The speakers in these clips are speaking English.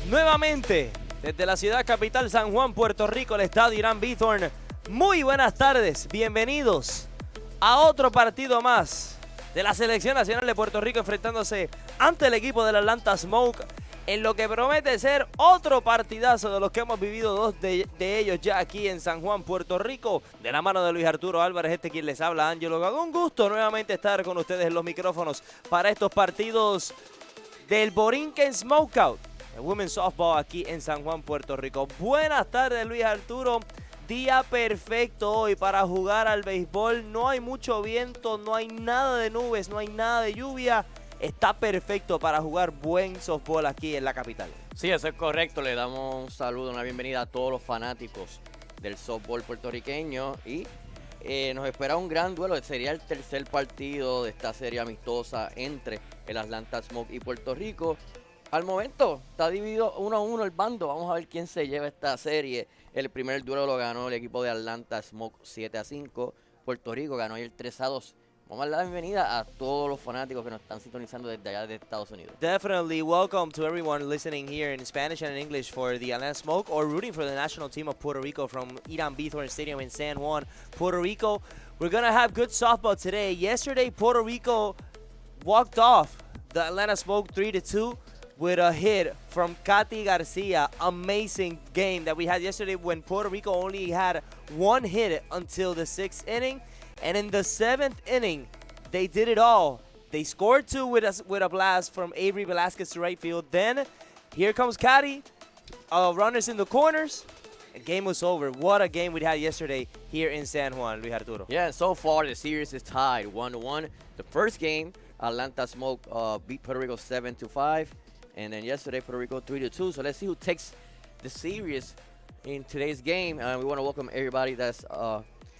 Nuevamente, desde la ciudad capital San Juan, Puerto Rico, el estadio Irán Bithorn. Muy buenas tardes, bienvenidos a otro partido más de la Selección Nacional de Puerto Rico enfrentándose ante el equipo del Atlanta Smoke en lo que promete ser otro partidazo de los que hemos vivido dos de ellos ya aquí en San Juan, Puerto Rico. De la mano de Luis Arturo Álvarez, quien les habla, Ángelo Gago. Un gusto nuevamente estar con ustedes en los micrófonos para estos partidos del Borinquen Smokeout, el Women's Softball aquí en San Juan, Puerto Rico. Buenas tardes, Luis Arturo. Día perfecto hoy para jugar al béisbol. No hay mucho viento, no hay nada de nubes, no hay nada de lluvia. Está perfecto para jugar buen softball aquí en la capital. Sí, eso es correcto. Le damos un saludo, una bienvenida a todos los fanáticos del softball puertorriqueño. Y nos espera un gran duelo. Sería el tercer partido de esta serie amistosa entre el Atlanta Smoke y Puerto Rico. Al momento está dividido 1-1 el bando. Vamos a ver quién se lleva esta serie. El primer duelo lo ganó el equipo de Atlanta Smoke 7-5. Puerto Rico ganó ayer 3-2. Vamos a dar la bienvenida a todos los fanáticos que nos están sintonizando desde allá de Estados Unidos. Definitely welcome to everyone listening here in Spanish and in English for the Atlanta Smoke or rooting for the national team of Puerto Rico from Irán Bithorn Stadium in San Juan, Puerto Rico. We're going to have good softball today. Yesterday, Puerto Rico walked off the Atlanta Smoke 3-2. With a hit from Katy Garcia. Amazing game that we had yesterday when Puerto Rico only had one hit until the 6th inning. And in the 7th inning, they did it all. They scored two with a blast from Avery Velasquez to right field. Then, here comes Katy. Runners in the corners. The game was over. What a game we had yesterday here in San Juan, Luis Arturo. Yeah, and so far the series is tied 1-1. The first game, Atlanta Smoke beat Puerto Rico 7-5. And then yesterday, Puerto Rico 3-2. So let's see who takes the series in today's game. We want to welcome everybody that's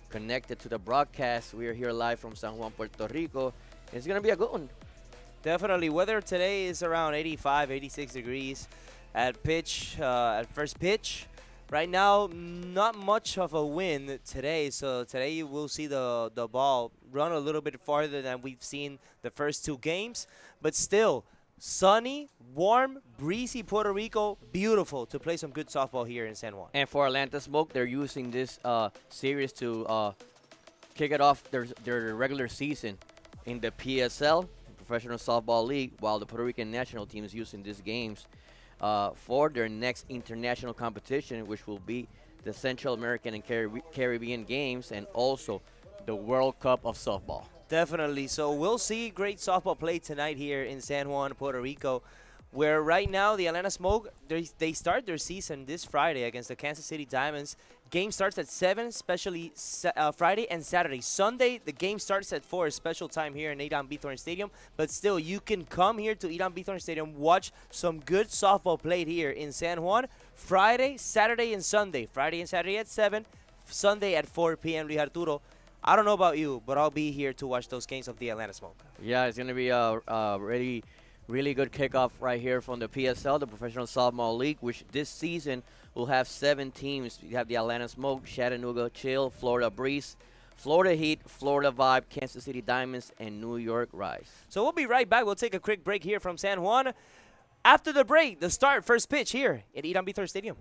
connected to the broadcast. We are here live from San Juan, Puerto Rico. It's going to be a good one. Definitely. Weather today is around 85, 86 degrees at first pitch. Right now, not much of a wind today. So today you will see the ball run a little bit farther than we've seen the first two games. But still, sunny, warm, breezy Puerto Rico. Beautiful to play some good softball here in San Juan. And for Atlanta Smoke, they're using this series to kick it off their regular season in the PSL, Professional Softball League, while the Puerto Rican national team is using these games for their next international competition, which will be the Central American and Caribbean Games and also the World Cup of Softball. Definitely. So we'll see great softball play tonight here in San Juan, Puerto Rico, where right now the Atlanta Smoke, they start their season this Friday against the Kansas City Diamonds. Game starts at 7, especially Friday and Saturday. Sunday, the game starts at 4, special time here in Irán Bithorn Stadium. But still, you can come here to Irán Bithorn Stadium, watch some good softball played here in San Juan. Friday, Saturday, and Sunday. Friday and Saturday at 7, Sunday at 4 p.m. Luis Arturo. I don't know about you, but I'll be here to watch those games of the Atlanta Smoke. Yeah, it's going to be a really good kickoff right here from the PSL, the Professional Softball League, which this season will have 7 teams. You have the Atlanta Smoke, Chattanooga Chill, Florida Breeze, Florida Heat, Florida Vibe, Kansas City Diamonds, and New York Rise. So we'll be right back. We'll take a quick break here from San Juan. After the break, the start, first pitch here at Irán Bithorn Stadium.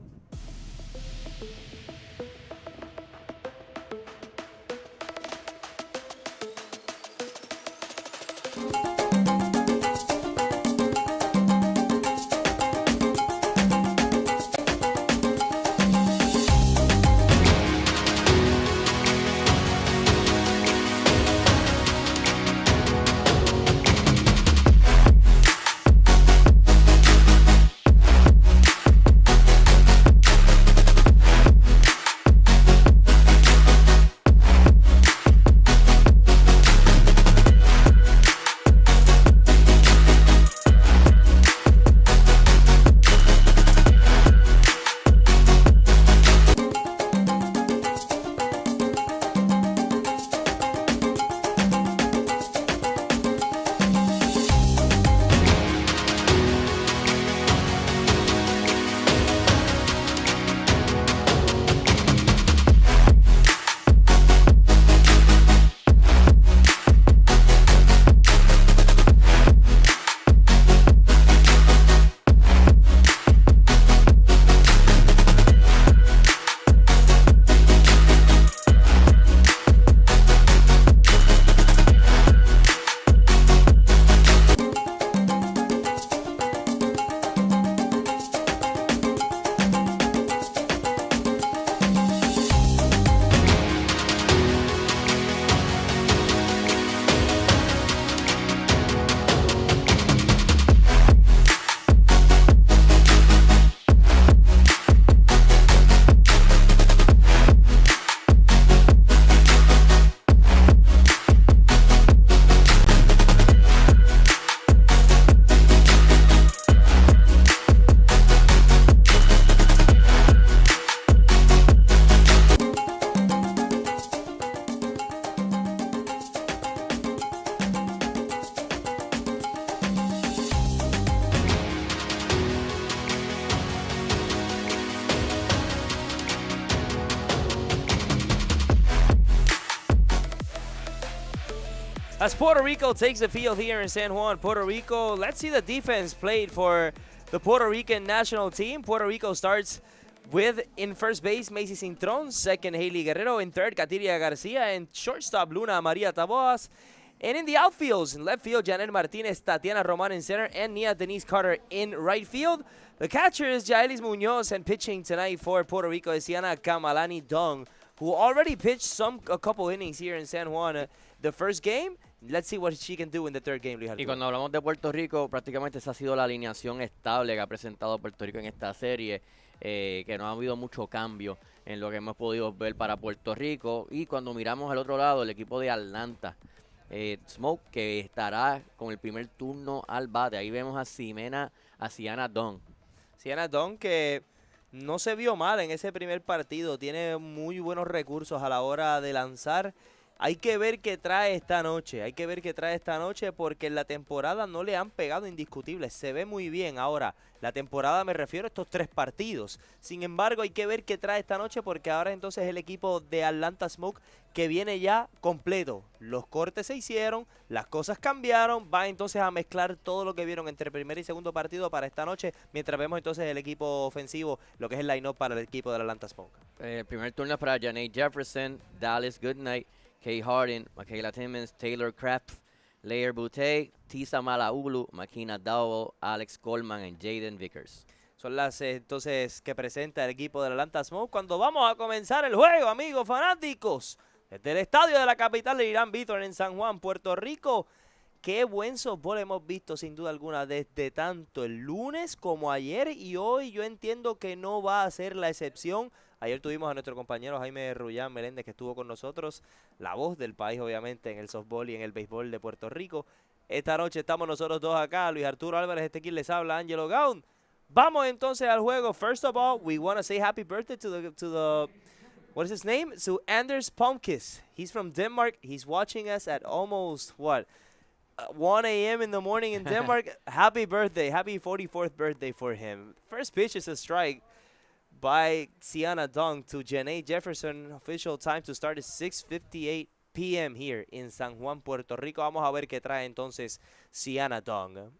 As Puerto Rico takes the field here in San Juan, Puerto Rico, let's see the defense played for the Puerto Rican national team. Puerto Rico starts with, in first base, Macy Cintron, second, Hailey Guerrero, in third, Katiria Garcia, and shortstop, Luna Maria Taboas. And in the outfields, in left field, Janel Martinez, Tatiana Roman in center, and Nia Denise Carter in right field. The catchers, Jaelis Munoz, and pitching tonight for Puerto Rico is Siana Kamalani Dong, who already pitched a couple innings here in San Juan. The first game, let's see what she can do in the third game, Luis Arturo. Y cuando hablamos de Puerto Rico, prácticamente esa ha sido la alineación estable que ha presentado Puerto Rico en esta serie, que no ha habido mucho cambio en lo que hemos podido ver para Puerto Rico. Y cuando miramos al otro lado, el equipo de Atlanta, Smoke, que estará con el primer turno al bate. Ahí vemos a Siana Dong. Siana Dong, que no se vio mal en ese primer partido, tiene muy buenos recursos a la hora de lanzar. Hay que ver qué trae esta noche, porque en la temporada no le han pegado indiscutibles, se ve muy bien. Ahora, la temporada me refiero a estos 3 partidos. Sin embargo, hay que ver qué trae esta noche, porque ahora entonces el equipo de Atlanta Smoke que viene ya completo. Los cortes se hicieron, las cosas cambiaron, va entonces a mezclar todo lo que vieron entre primer y segundo partido para esta noche, mientras vemos entonces el equipo ofensivo, lo que es el line-up para el equipo de Atlanta Smoke. El primer turno es para Janae Jefferson, Dallas Goodnight, Kay Harden, Michaela Timmons, Taylor Kraft, Lair Boutte, Tisa Malaulu, Makina Dowell, Alex Coleman y Jaden Vickers. Son las entonces que presenta el equipo de Atlanta Smoke cuando vamos a comenzar el juego, amigos fanáticos. Desde el estadio de la capital de Irán Bithorn en San Juan, Puerto Rico. Qué buen softball hemos visto sin duda alguna desde tanto el lunes como ayer, y hoy yo entiendo que no va a ser la excepción. Ayer tuvimos a nuestro compañero Jaime Rullán Meléndez, que estuvo con nosotros, la voz del país obviamente en el softball y en el béisbol de Puerto Rico. Esta noche estamos nosotros dos acá, Luis Arturo Álvarez, quien les habla, Angelo Gaun. Vamos entonces al juego. First of all, we want to say happy birthday to the what is his name? To Anders Palmqvist. He's from Denmark. He's watching us at almost, 1 a.m. in the morning in Denmark. Happy birthday. Happy 44th birthday for him. First pitch is a strike by Siana Dong to Janae Jefferson. Official time to start is 6:58 p.m. here in San Juan, Puerto Rico. Vamos a ver qué trae entonces Siana Dong.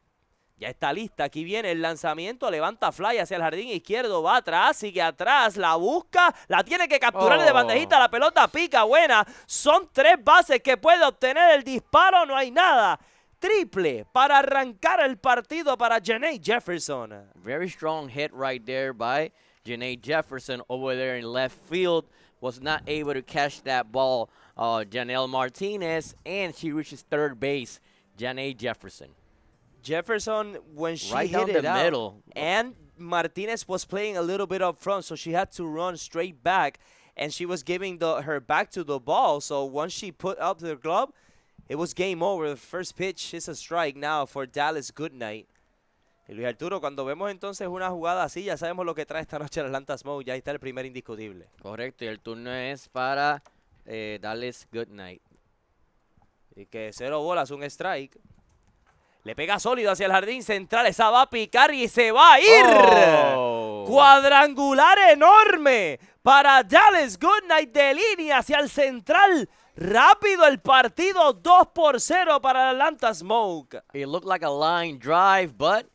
Ya está lista, aquí viene el lanzamiento, levanta fly hacia el jardín izquierdo, va atrás, sigue atrás, la busca, la tiene que capturar de bandejita, la pelota pica, buena. Son 3 bases que puede obtener el disparo, no hay nada. Triple para arrancar el partido para Janae Jefferson. Very strong hit right there by Janae Jefferson over there in left field. Was not able to catch that ball, Janelle Martinez, and she reaches third base, Janae Jefferson. Jefferson, when she right hit down it the out, middle. And Martinez was playing a little bit up front, so she had to run straight back, and she was giving her back to the ball. So once she put up the glove, it was game over. The first pitch is a strike now for Dallas Goodnight. Y Luis Arturo, cuando vemos entonces una jugada así, ya sabemos lo que trae esta noche el Atlanta Smoke. Ya está el primer indiscutible. Correcto, y el turno es para Dallas Goodnight. Y que 0 bolas, un strike. Le pega sólido hacia el jardín central. Esa va a picar y se va a ir. Oh. Cuadrangular enorme para Dallas Goodnight de línea hacia el central. Rápido el partido, 2-0 para Atlanta Smoke. It looked like a line drive, but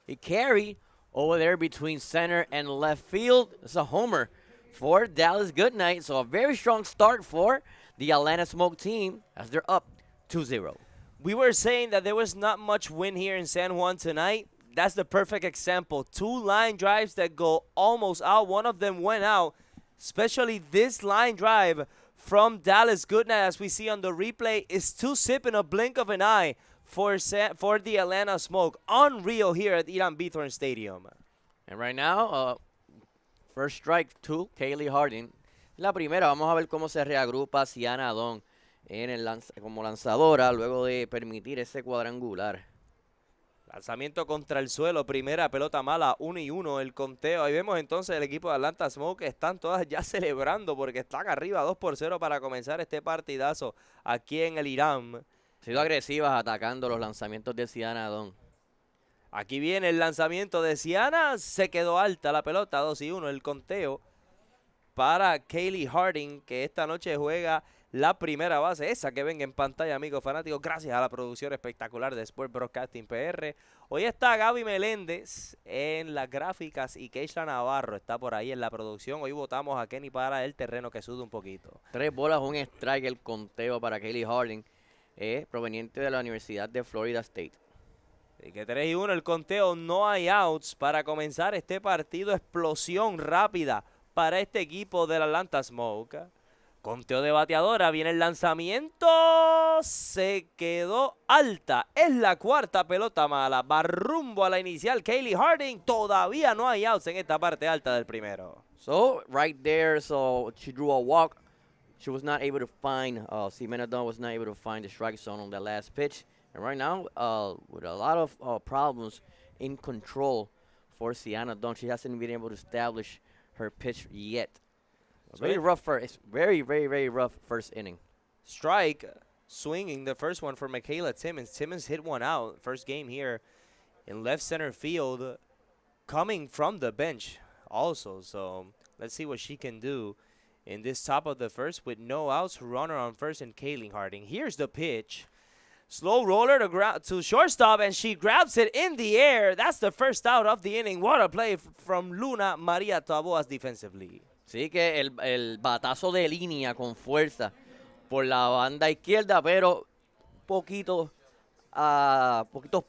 it carried over there between center and left field. It's a homer for Dallas Goodnight. So a very strong start for the Atlanta Smoke team as they're up 2-0. We were saying that there was not much wind here in San Juan tonight. That's the perfect example. 2 line drives that go almost out. One of them went out, especially this line drive from Dallas Goodnight, as we see on the replay, is 2 zip in a blink of an eye for the Atlanta Smoke. Unreal here at Irán Bithorn Stadium. And right now, first strike to Kaylee Harding. La primera, vamos a ver cómo se reagrupa Siana Dong como lanzadora luego de permitir ese cuadrangular. Lanzamiento contra el suelo, primera pelota mala, 1-1 el conteo. Ahí vemos entonces el equipo de Atlanta Smoke, que están todas ya celebrando porque están arriba 2-0 para comenzar este partidazo aquí en el Irán. Han sido agresivas atacando los lanzamientos de Siana Dong. Aquí viene el lanzamiento de Siana, se quedó alta la pelota, 2-1 el conteo para Kaylee Harding, que esta noche juega la primera base, esa que ven en pantalla, amigos fanáticos, gracias a la producción espectacular de Sport Broadcasting PR. Hoy está Gaby Meléndez en las gráficas y Keishla Navarro está por ahí en la producción. Hoy votamos a Kenny para el terreno que sude un poquito. 3 bolas, un strike, el conteo para Kaylee Harding, proveniente de la Universidad de Florida State. Y que 3-1 el conteo, no hay outs para comenzar este partido. Explosión rápida para este equipo del Atlanta Smoke. Conteo de bateadora, viene el lanzamiento, se quedó alta, es la cuarta pelota mala, va rumbo a la inicial Kaylee Harding, todavía no hay outs en esta parte alta del primero. So, right there, so she drew a walk. She was not able to find, Sienna Dunn was not able to find the strike zone on that last pitch. And right now, with a lot of problems in control for Sienna Dunn, she hasn't been able to establish her pitch yet. Very rough first, very rough first inning. Strike, swinging the first one for Michaela Timmons. Timmons hit one out, first game here in left center field, coming from the bench also. So let's see what she can do in this top of the first with no outs, runner on first and Kaylee Harding. Here's the pitch. Slow roller to shortstop, and she grabs it in the air. That's the first out of the inning. What a play from Luna Maria Taboas defensively. Sí, que el batazo de línea con fuerza por la banda izquierda, pero poquitos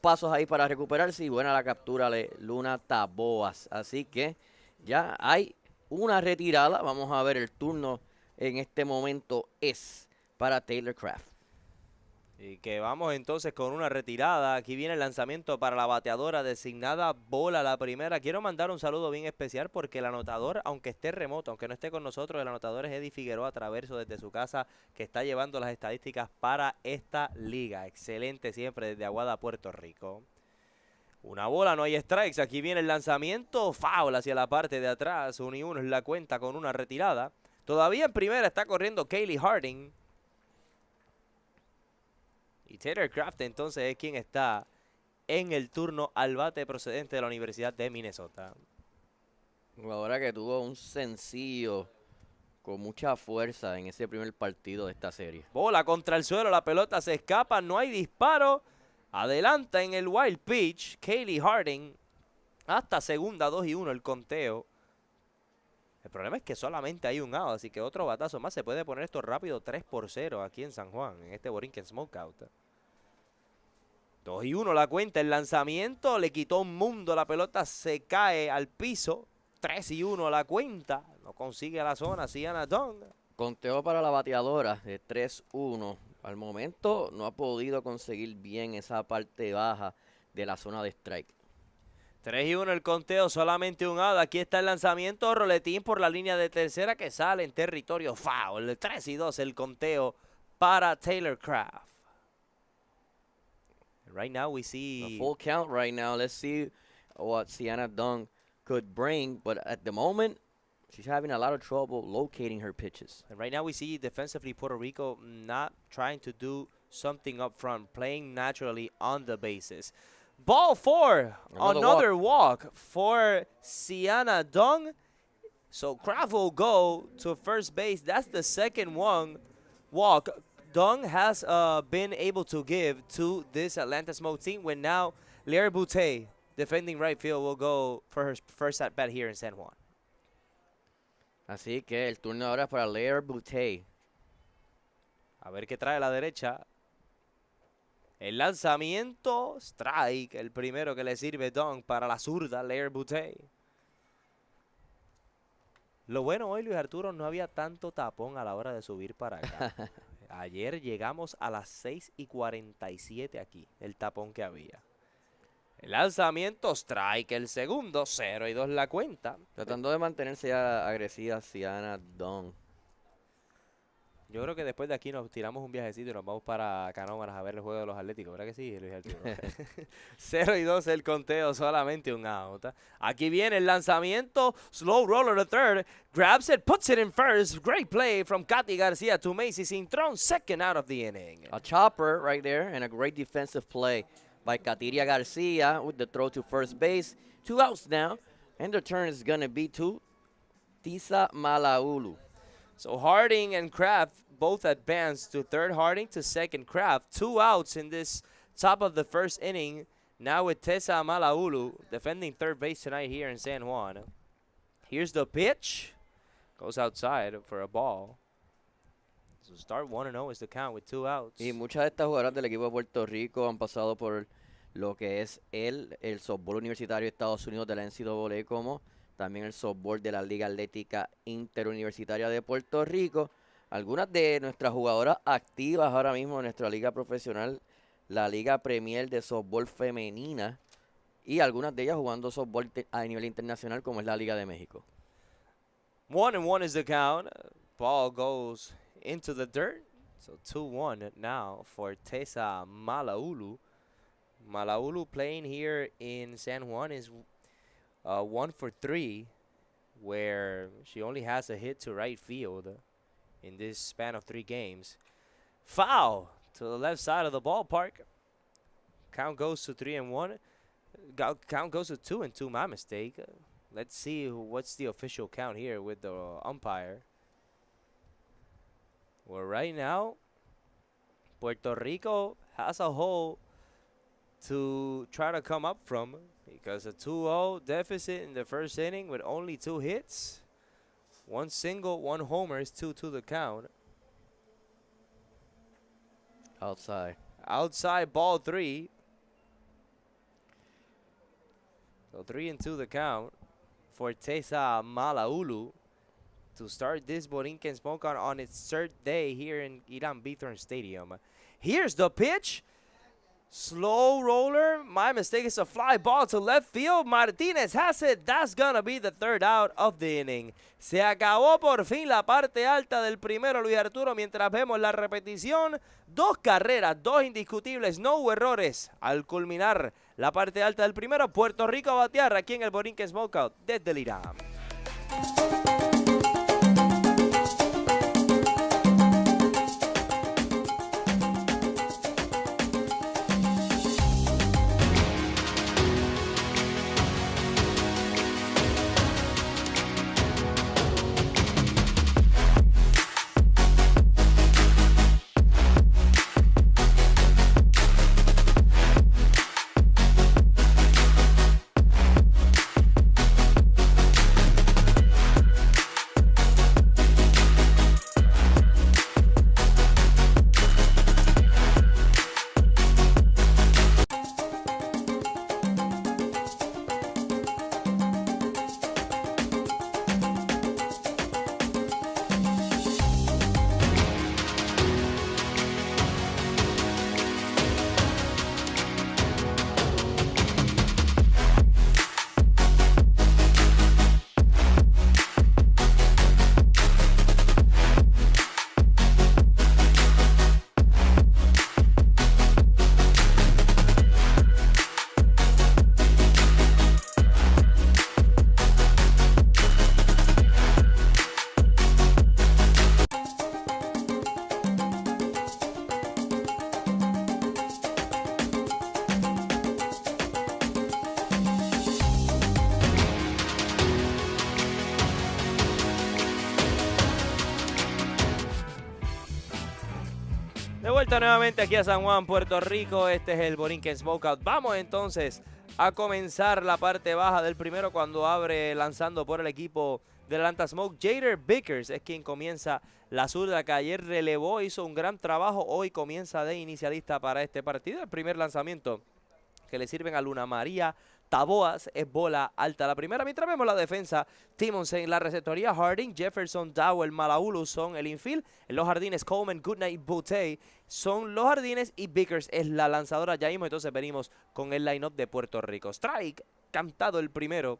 pasos ahí para recuperarse y buena la captura de Luna Taboas. Así que ya hay una retirada. Vamos a ver, el turno en este momento es para Taylor Craft. Y que vamos entonces con una retirada. Aquí viene el lanzamiento para la bateadora designada, bola la primera. Quiero mandar un saludo bien especial porque el anotador, aunque esté remoto, aunque no esté con nosotros, el anotador es Eddie Figueroa Traverso desde su casa, que está llevando las estadísticas para esta liga. Excelente siempre desde Aguada, Puerto Rico. Una bola, no hay strikes. Aquí viene el lanzamiento, foul hacia la parte de atrás. 1-1 es la cuenta con una retirada. Todavía en primera está corriendo Kaylee Harding. Y Taylor Craft entonces es quien está en el turno al bate procedente de la Universidad de Minnesota. Jugadora que tuvo un sencillo con mucha fuerza en ese primer partido de esta serie. Bola contra el suelo, la pelota se escapa, no hay disparo. Adelanta en el wild pitch Kaylee Harding. Hasta segunda, 2-1 el conteo. El problema es que solamente hay un out, así que otro batazo más se puede poner esto rápido 3-0 aquí en San Juan, en este Borinquen Smokeout. 2-1 la cuenta, el lanzamiento le quitó un mundo, la pelota se cae al piso. 3-1 la cuenta, no consigue la zona, Sienna Dunn. Conteo para la bateadora de 3-1. Al momento no ha podido conseguir bien esa parte baja de la zona de strike. 3-1 el conteo, solamente un out. Aquí está el lanzamiento, roletín por la línea de tercera que sale en territorio foul. 3-2 el conteo para Taylor Craft. Right now we see a full count right now. Let's see what Sienna Dunn could bring. But at the moment, she's having a lot of trouble locating her pitches. And right now we see defensively Puerto Rico not trying to do something up front, playing naturally on the bases. Ball 4, another walk for Sienna Dunn. So Craft will go to first base. That's the second one walk Dunn has been able to give to this Atlanta Smoke team, when now Larry Boutte, defending right field, will go for her first at bat here in San Juan. Así que el turno ahora es para Larry Boutte. A ver qué trae la derecha. El lanzamiento, strike, el primero que le sirve Dunn para la zurda, Larry Boutte. Lo bueno hoy, Luis Arturo, no había tanto tapón a la hora de subir para acá. Ayer llegamos a las 6:47 aquí, el tapón que había. El lanzamiento, strike, el segundo, 0-2 la cuenta. Tratando de mantenerse ya agresiva Sienna Dunn. Yo creo que después de aquí nos tiramos un viajecito y nos vamos para Canómanas a ver el juego de los Atléticos, ¿verdad que sí, Luis Arturo? 0-2 el conteo, solamente un out. Aquí viene el lanzamiento, slow roller to third, grabs it, puts it in first. Great play from Katy Garcia to Macy Cintrón, second out of the inning. A chopper right there and a great defensive play by Katiria Garcia with the throw to first base. 2 outs now, and the turn is going to be to Tisa Malaulu. So Harding and Kraft both advanced to third. Harding to second. Kraft 2 outs in this top of the first inning. Now with Tessa Malaulu defending third base tonight here in San Juan. Here's the pitch. Goes outside for a ball. So start 1-0 is the count with 2 outs. Y muchas de estas jugadoras del equipo de Puerto Rico han pasado por lo que es el softball universitario de Estados Unidos de la NCAA, como también el softball de la Liga Atlética Interuniversitaria de Puerto Rico. Algunas de nuestras jugadoras activas ahora mismo en nuestra liga profesional, la Liga Premier de Softball Femenina, y algunas de ellas jugando softball a nivel internacional, como es la Liga de México. 1-1 is the count. Ball goes into the dirt. So 2-1 now for Tessa Malaulu. Malaulu playing here in San Juan is 1 for 3, where she only has a hit to right field in this span of 3 games. Foul to the left side of the ballpark. Count goes to 3-1. Count goes to 2-2, my mistake. Let's see what's the official count here with the umpire. Well, right now, Puerto Rico has a hole to try to come up from, because a 2-0 deficit in the first inning with only 2 hits. 1 single, 1 homer is 2-2 the count. Outside. Outside, ball 3. So 3-2 the count for Tessa Malaulu to start this Borinquen Smokeout on its 3rd day here in Irán Bithorn Stadium. Here's the pitch. Slow roller. My mistake, is a fly ball to left field. Martínez has it. That's gonna be the 3rd out of the inning. Se acabó por fin la parte alta del primero, Luis Arturo, mientras vemos la repetición. 2 carreras, 2 indiscutibles, no hubo errores. Al culminar la parte alta del primero, Puerto Rico a batear aquí en el Borinquen Smokeout desde el Irán. De vuelta nuevamente aquí a San Juan, Puerto Rico. Este es el Borinquen Smokeout. Vamos entonces a comenzar la parte baja del primero, cuando abre lanzando por el equipo de Atlanta Smoke. Jader Vickers es quien comienza la zurda, que ayer relevó, hizo un gran trabajo. Hoy comienza de inicialista para este partido. El primer lanzamiento que le sirven a Luna María Taboas es bola alta. La primera, mientras vemos la defensa, Timonsen, la receptoría, Harding, Jefferson, Dowell, Malaulu son el infield. En los jardines, Coleman, Goodnight, Boutte son los jardines, y Vickers es la lanzadora. Ya mismo entonces venimos con el line-up de Puerto Rico. Strike, cantado el primero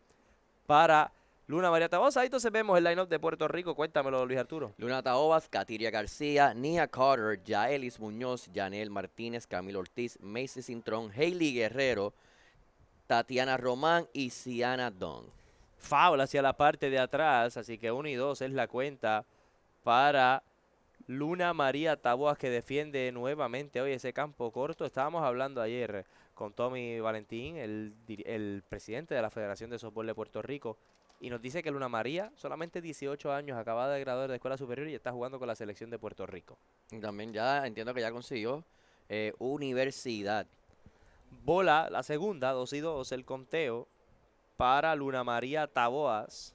para Luna María Taboas. Ahí entonces vemos el line-up de Puerto Rico. Cuéntamelo, Luis Arturo. Luna Taboas, Katiria García, Nia Carter, Yaelis Muñoz, Yanel Martínez, Camilo Ortiz, Macy Cintrón, Hailey Guerrero, Tatiana Román y Ciana Don. Foul hacia la parte de atrás, así que 1 y 2 es la cuenta para Luna María Taboas, que defiende nuevamente hoy ese campo corto. Estábamos hablando ayer con Tommy Valentín, el presidente de la Federación de Softball de Puerto Rico, Y nos dice que Luna María, solamente 18 años, acaba de graduar de escuela superior y está jugando con la selección de Puerto Rico. Y también ya entiendo que ya consiguió universidad. Bola, la segunda, 2-2, el conteo para Luna María Taboas.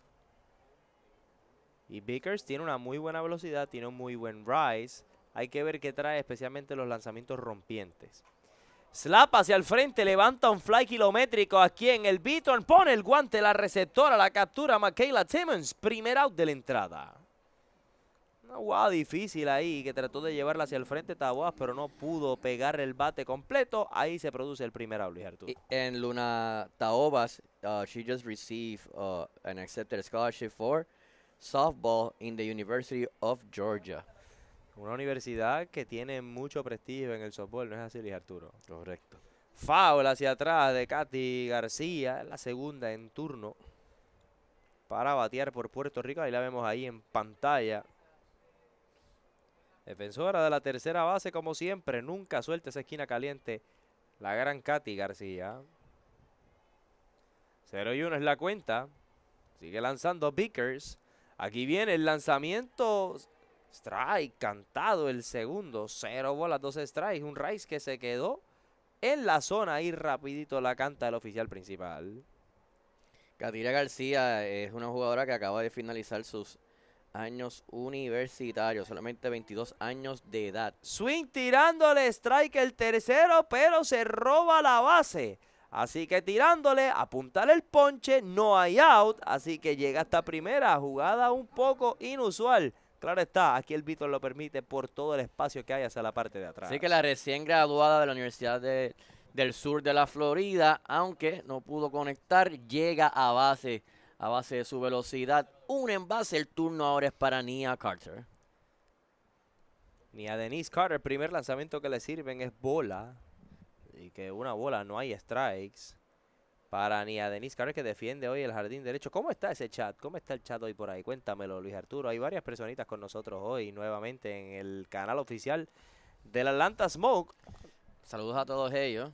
Y Vickers tiene una muy buena velocidad, tiene un muy buen rise. Hay que ver qué trae, especialmente los lanzamientos rompientes. Slap hacia el frente, levanta un fly kilométrico aquí en el Beaton. Pone el guante, la receptora, la captura Michaela Timmons. Primer out de la entrada. Una jugada difícil ahí que trató de llevarla hacia el frente Taboas, pero no pudo pegar el bate completo. Ahí se produce el primer out, Luis Arturo. En Luna Taobas, she just received an accepted scholarship for softball in the University of Georgia. Una universidad que tiene mucho prestigio en el softball, ¿no es así, Luis Arturo? Correcto. Foul hacia atrás de Katy García, la segunda en turno para batear por Puerto Rico. Ahí la vemos ahí en pantalla. Defensora de la tercera base, como siempre, nunca suelta esa esquina caliente. La gran Katy García. 0-1 es la cuenta. Sigue lanzando Vickers. Aquí viene el lanzamiento. Strike, cantado el segundo. 0 bolas, 2 strikes. Un Rice que se quedó en la zona. Ahí rapidito la canta el oficial principal. Katira García es una jugadora que acaba de finalizar sus años universitarios. Solamente 22 años de edad. Swing tirándole strike el tercero, pero se roba la base. Así que tirándole, apuntar el ponche, no hay out. Así que llega esta primera jugada un poco inusual. Claro está, aquí el Víctor lo permite por todo el espacio que hay hacia la parte de atrás. Así que la recién graduada de la Universidad del Sur de la Florida, aunque no pudo conectar, llega a base de su velocidad. Un envase, el turno ahora es para Nia Carter. Ni a Denise Carter, primer lanzamiento que le sirven es bola. Y que una bola, no hay strikes. Para ni a Denise Carter, que defiende hoy el jardín derecho. ¿Cómo está ese chat? ¿Cómo está el chat hoy por ahí? Cuéntamelo, Luis Arturo. Hay varias personitas con nosotros hoy nuevamente en el canal oficial del Atlanta Smoke. Saludos a todos ellos.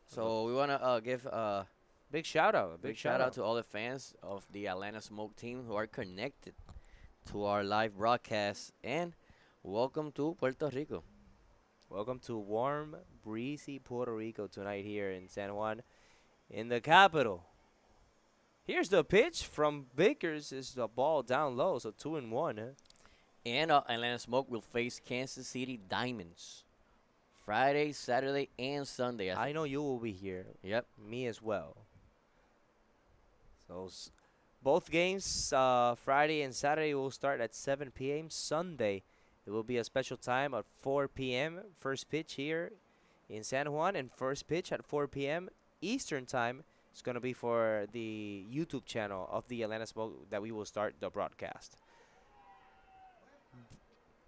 So we want to give a big shout out. big shout out to all the fans of the Atlanta Smoke team who are connected to our live broadcast. And welcome to Puerto Rico. Welcome to warm, breezy Puerto Rico tonight here in San Juan, in the capital. Here's the pitch from Vickers. Is the ball down low, so 2-1. And Atlanta Smoke will face Kansas City Diamonds Friday, Saturday, and Sunday. I know you will be here. Yep. Me as well. So both games, Friday and Saturday, will start at 7 p.m. Sunday, it will be a special time at 4 p.m. First pitch here in San Juan, and first pitch at 4 p.m. Eastern time is going to be for the YouTube channel of the Atlanta Smoke that we will start the broadcast.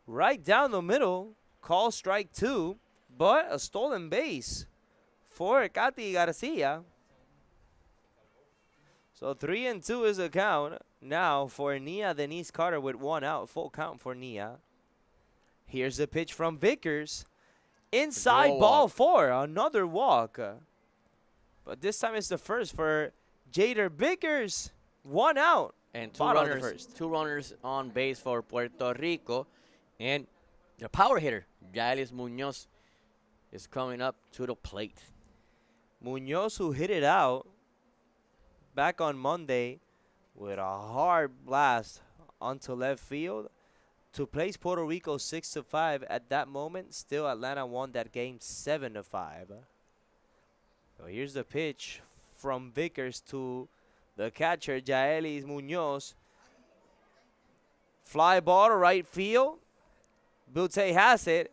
Right down the middle, call strike 2, but a stolen base for Katy Garcia. So 3-2 is the count now for Nia Denise Carter with 1 out. Full count for Nia. Here's the pitch from Vickers. Inside ball 4, another walk. But this time it's the first for Jader Vickers. 1 out. And two runners on base for Puerto Rico. And the power hitter, Yaelis Munoz, is coming up to the plate. Munoz, who hit it out back on Monday with a hard blast onto left field to place Puerto Rico 6-5. At that moment, still Atlanta won that game 7-5. So here's the pitch from Vickers to the catcher, Yaelis Munoz. Fly ball to right field. Butte has it.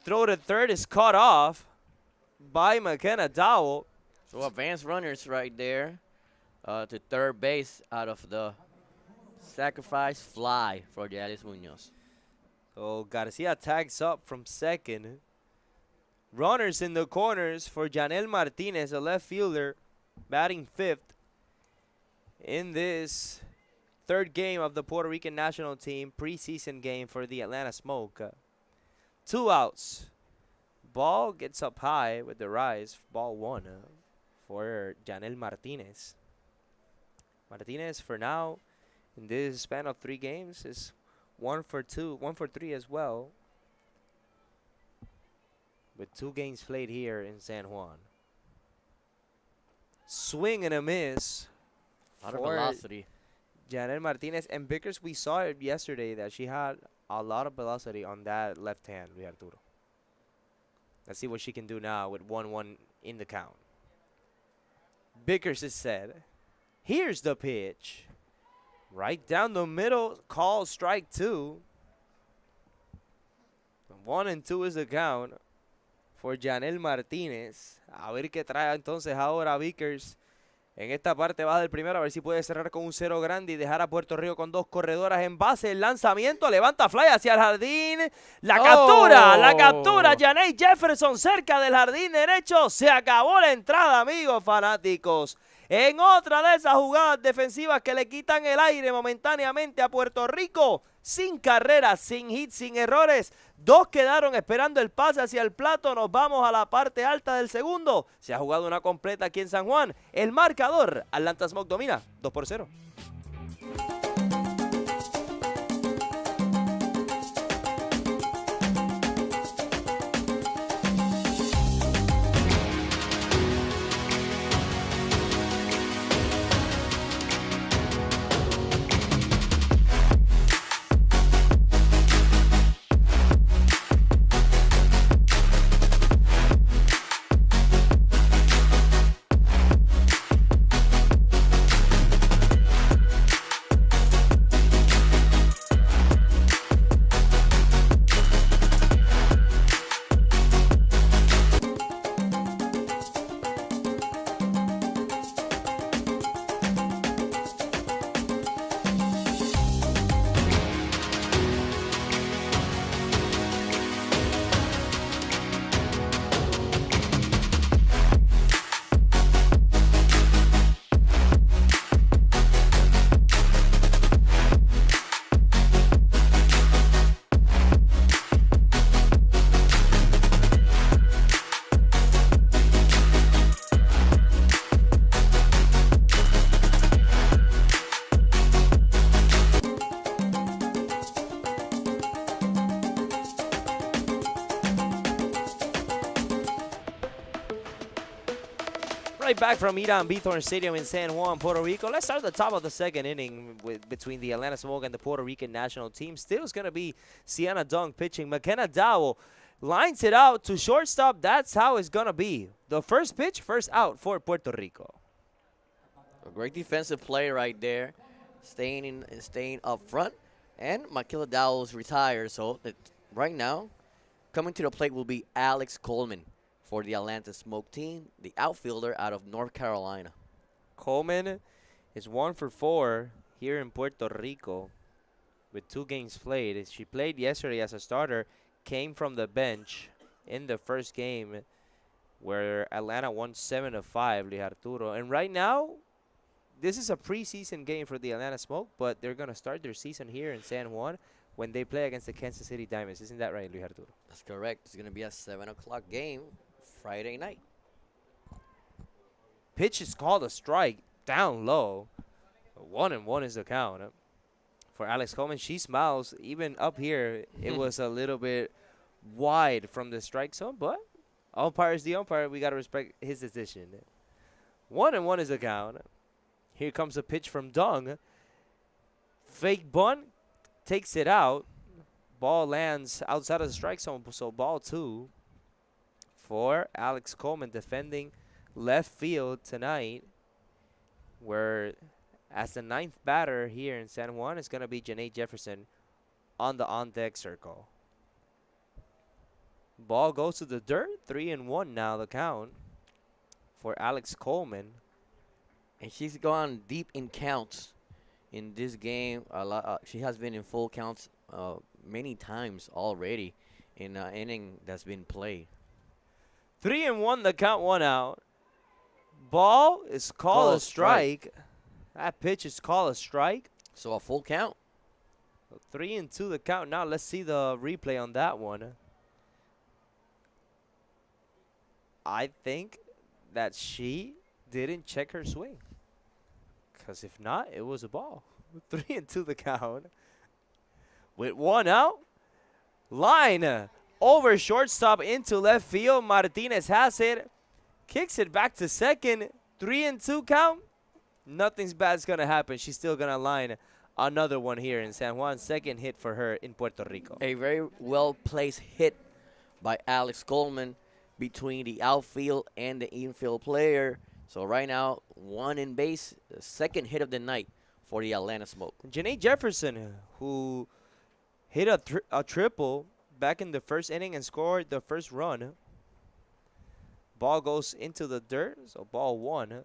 Throw to third is cut off by McKenna Dowell. So advanced runners right there to third base out of the sacrifice fly for Yaelis Munoz. So Garcia tags up from second. Runners in the corners for Janel Martinez, a left fielder, batting fifth in this third game of the Puerto Rican national team preseason game for the Atlanta Smoke. 2 outs. Ball gets up high with the rise. Ball 1 for Janel Martinez. Martinez, for now, in this span of 3 games, is 1 for 2, 1 for 3 as well. With 2 games played here in San Juan. Swing and a miss. A lot of for velocity. Janelle Martinez. And Vickers, we saw it yesterday that she had a lot of velocity on that left hand, Luis Arturo. Let's see what she can do now with 1-1 in the count. Vickers is set. Here's the pitch. Right down the middle. Call strike 2. 1-2 is the count for Janelle Martínez. A ver qué trae entonces ahora Vickers. En esta parte baja del primero, a ver si puede cerrar con un 0 grande y dejar a Puerto Rico con 2 corredoras en base. El lanzamiento, levanta fly hacia el jardín. La captura, Janelle Jefferson cerca del jardín derecho. Se acabó la entrada, amigos fanáticos. En otra de esas jugadas defensivas que le quitan el aire momentáneamente a Puerto Rico. Sin carreras, sin hits, sin errores. 2 quedaron esperando el pase hacia el plato. Nos vamos a la parte alta del segundo. Se ha jugado una completa aquí en San Juan. El marcador, Atlanta Smoke domina 2-0. Right back from Irán Bithorn Stadium in San Juan, Puerto Rico. Let's start at the top of the second inning between the Atlanta Smoke and the Puerto Rican national team. Still is going to be Sienna Dung pitching. McKenna Dowell lines it out to shortstop. That's how it's going to be. The first pitch, first out for Puerto Rico. A great defensive play right there, staying up front. And Makila Dowell's retired, so right now, coming to the plate will be Alex Coleman for the Atlanta Smoke team, the outfielder out of North Carolina. Coleman is 1 for 4 here in Puerto Rico with 2 games played. She played yesterday as a starter, came from the bench in the first game where Atlanta won 7-5, Luis Arturo. And right now, this is a preseason game for the Atlanta Smoke, but they're going to start their season here in San Juan when they play against the Kansas City Diamonds. Isn't that right, Luis Arturo? That's correct. It's going to be a 7 o'clock game Friday night. Pitch is called a strike down low. 1-1 is the count for Alex Coleman. She smiles. Even up here, it was a little bit wide from the strike zone, but umpire is the umpire. We got to respect his decision. 1-1 is the count. Here comes a pitch from Dung. Fake bunt, takes it out. Ball lands outside of the strike zone, so ball 2 for Alex Coleman defending left field tonight, where as the 9th batter here in San Juan is going to be Janelle Jefferson on the on-deck circle. Ball goes to the dirt. 3-1 now the count for Alex Coleman. And she's gone deep in counts in this game. She has been in full counts many times already in an inning that's been played. 3-1 the count, 1 out. Ball is called a strike. That pitch is called a strike. So a full count. 3-2 the count. Now let's see the replay on that one. I think that she didn't check her swing. Because if not, it was a ball. 3-2 the count. With one out. Line over shortstop into left field. Martinez has it. Kicks it back to second. 3-2 count. Nothing's bad's going to happen. She's still going to line another one here in San Juan. Second hit for her in Puerto Rico. A very well-placed hit by Alex Coleman between the outfield and the infield player. So right now, one in base, the second hit of the night for the Atlanta Smoke. Janae Jefferson, who hit a triple back in the first inning and scored the first run. Ball goes into the dirt, so ball one.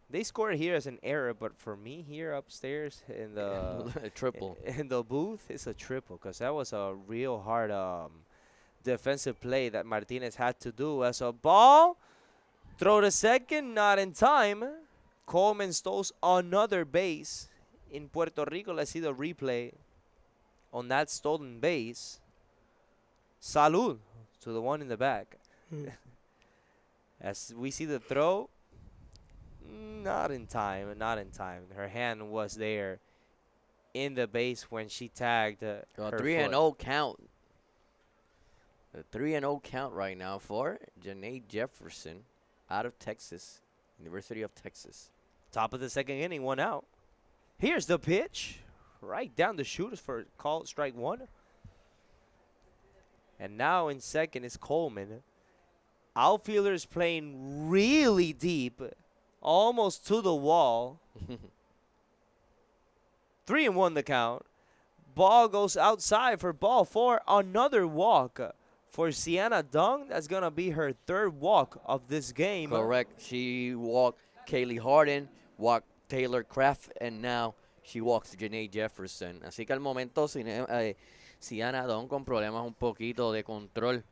They scored here as an error, but for me here upstairs in the triple in the booth, it's a triple because that was a real hard defensive play that Martinez had to do. As a ball, throw to second, not in time. Coleman stole another base in Puerto Rico. Let's see the replay on that stolen base. Salud to the one in the back. As we see the throw, not in time, not in time. Her hand was there in the base when she tagged her 3-0 count. The 3-0 count right now for Janae Jefferson out of Texas, University of Texas. Top of the second inning, one out. Here's the pitch. Right down the chute for call strike one. And now in second is Coleman. Outfielders playing really deep, almost to the wall. 3-1 the count. Ball goes outside for ball four. Another walk for Sienna Dung. That's going to be her third walk of this game. Correct. She walked Kaylee Harden, walked Taylor Kraft, and now she walks Janae Jefferson. Así que al momento Sienna Dung con problemas un poquito de control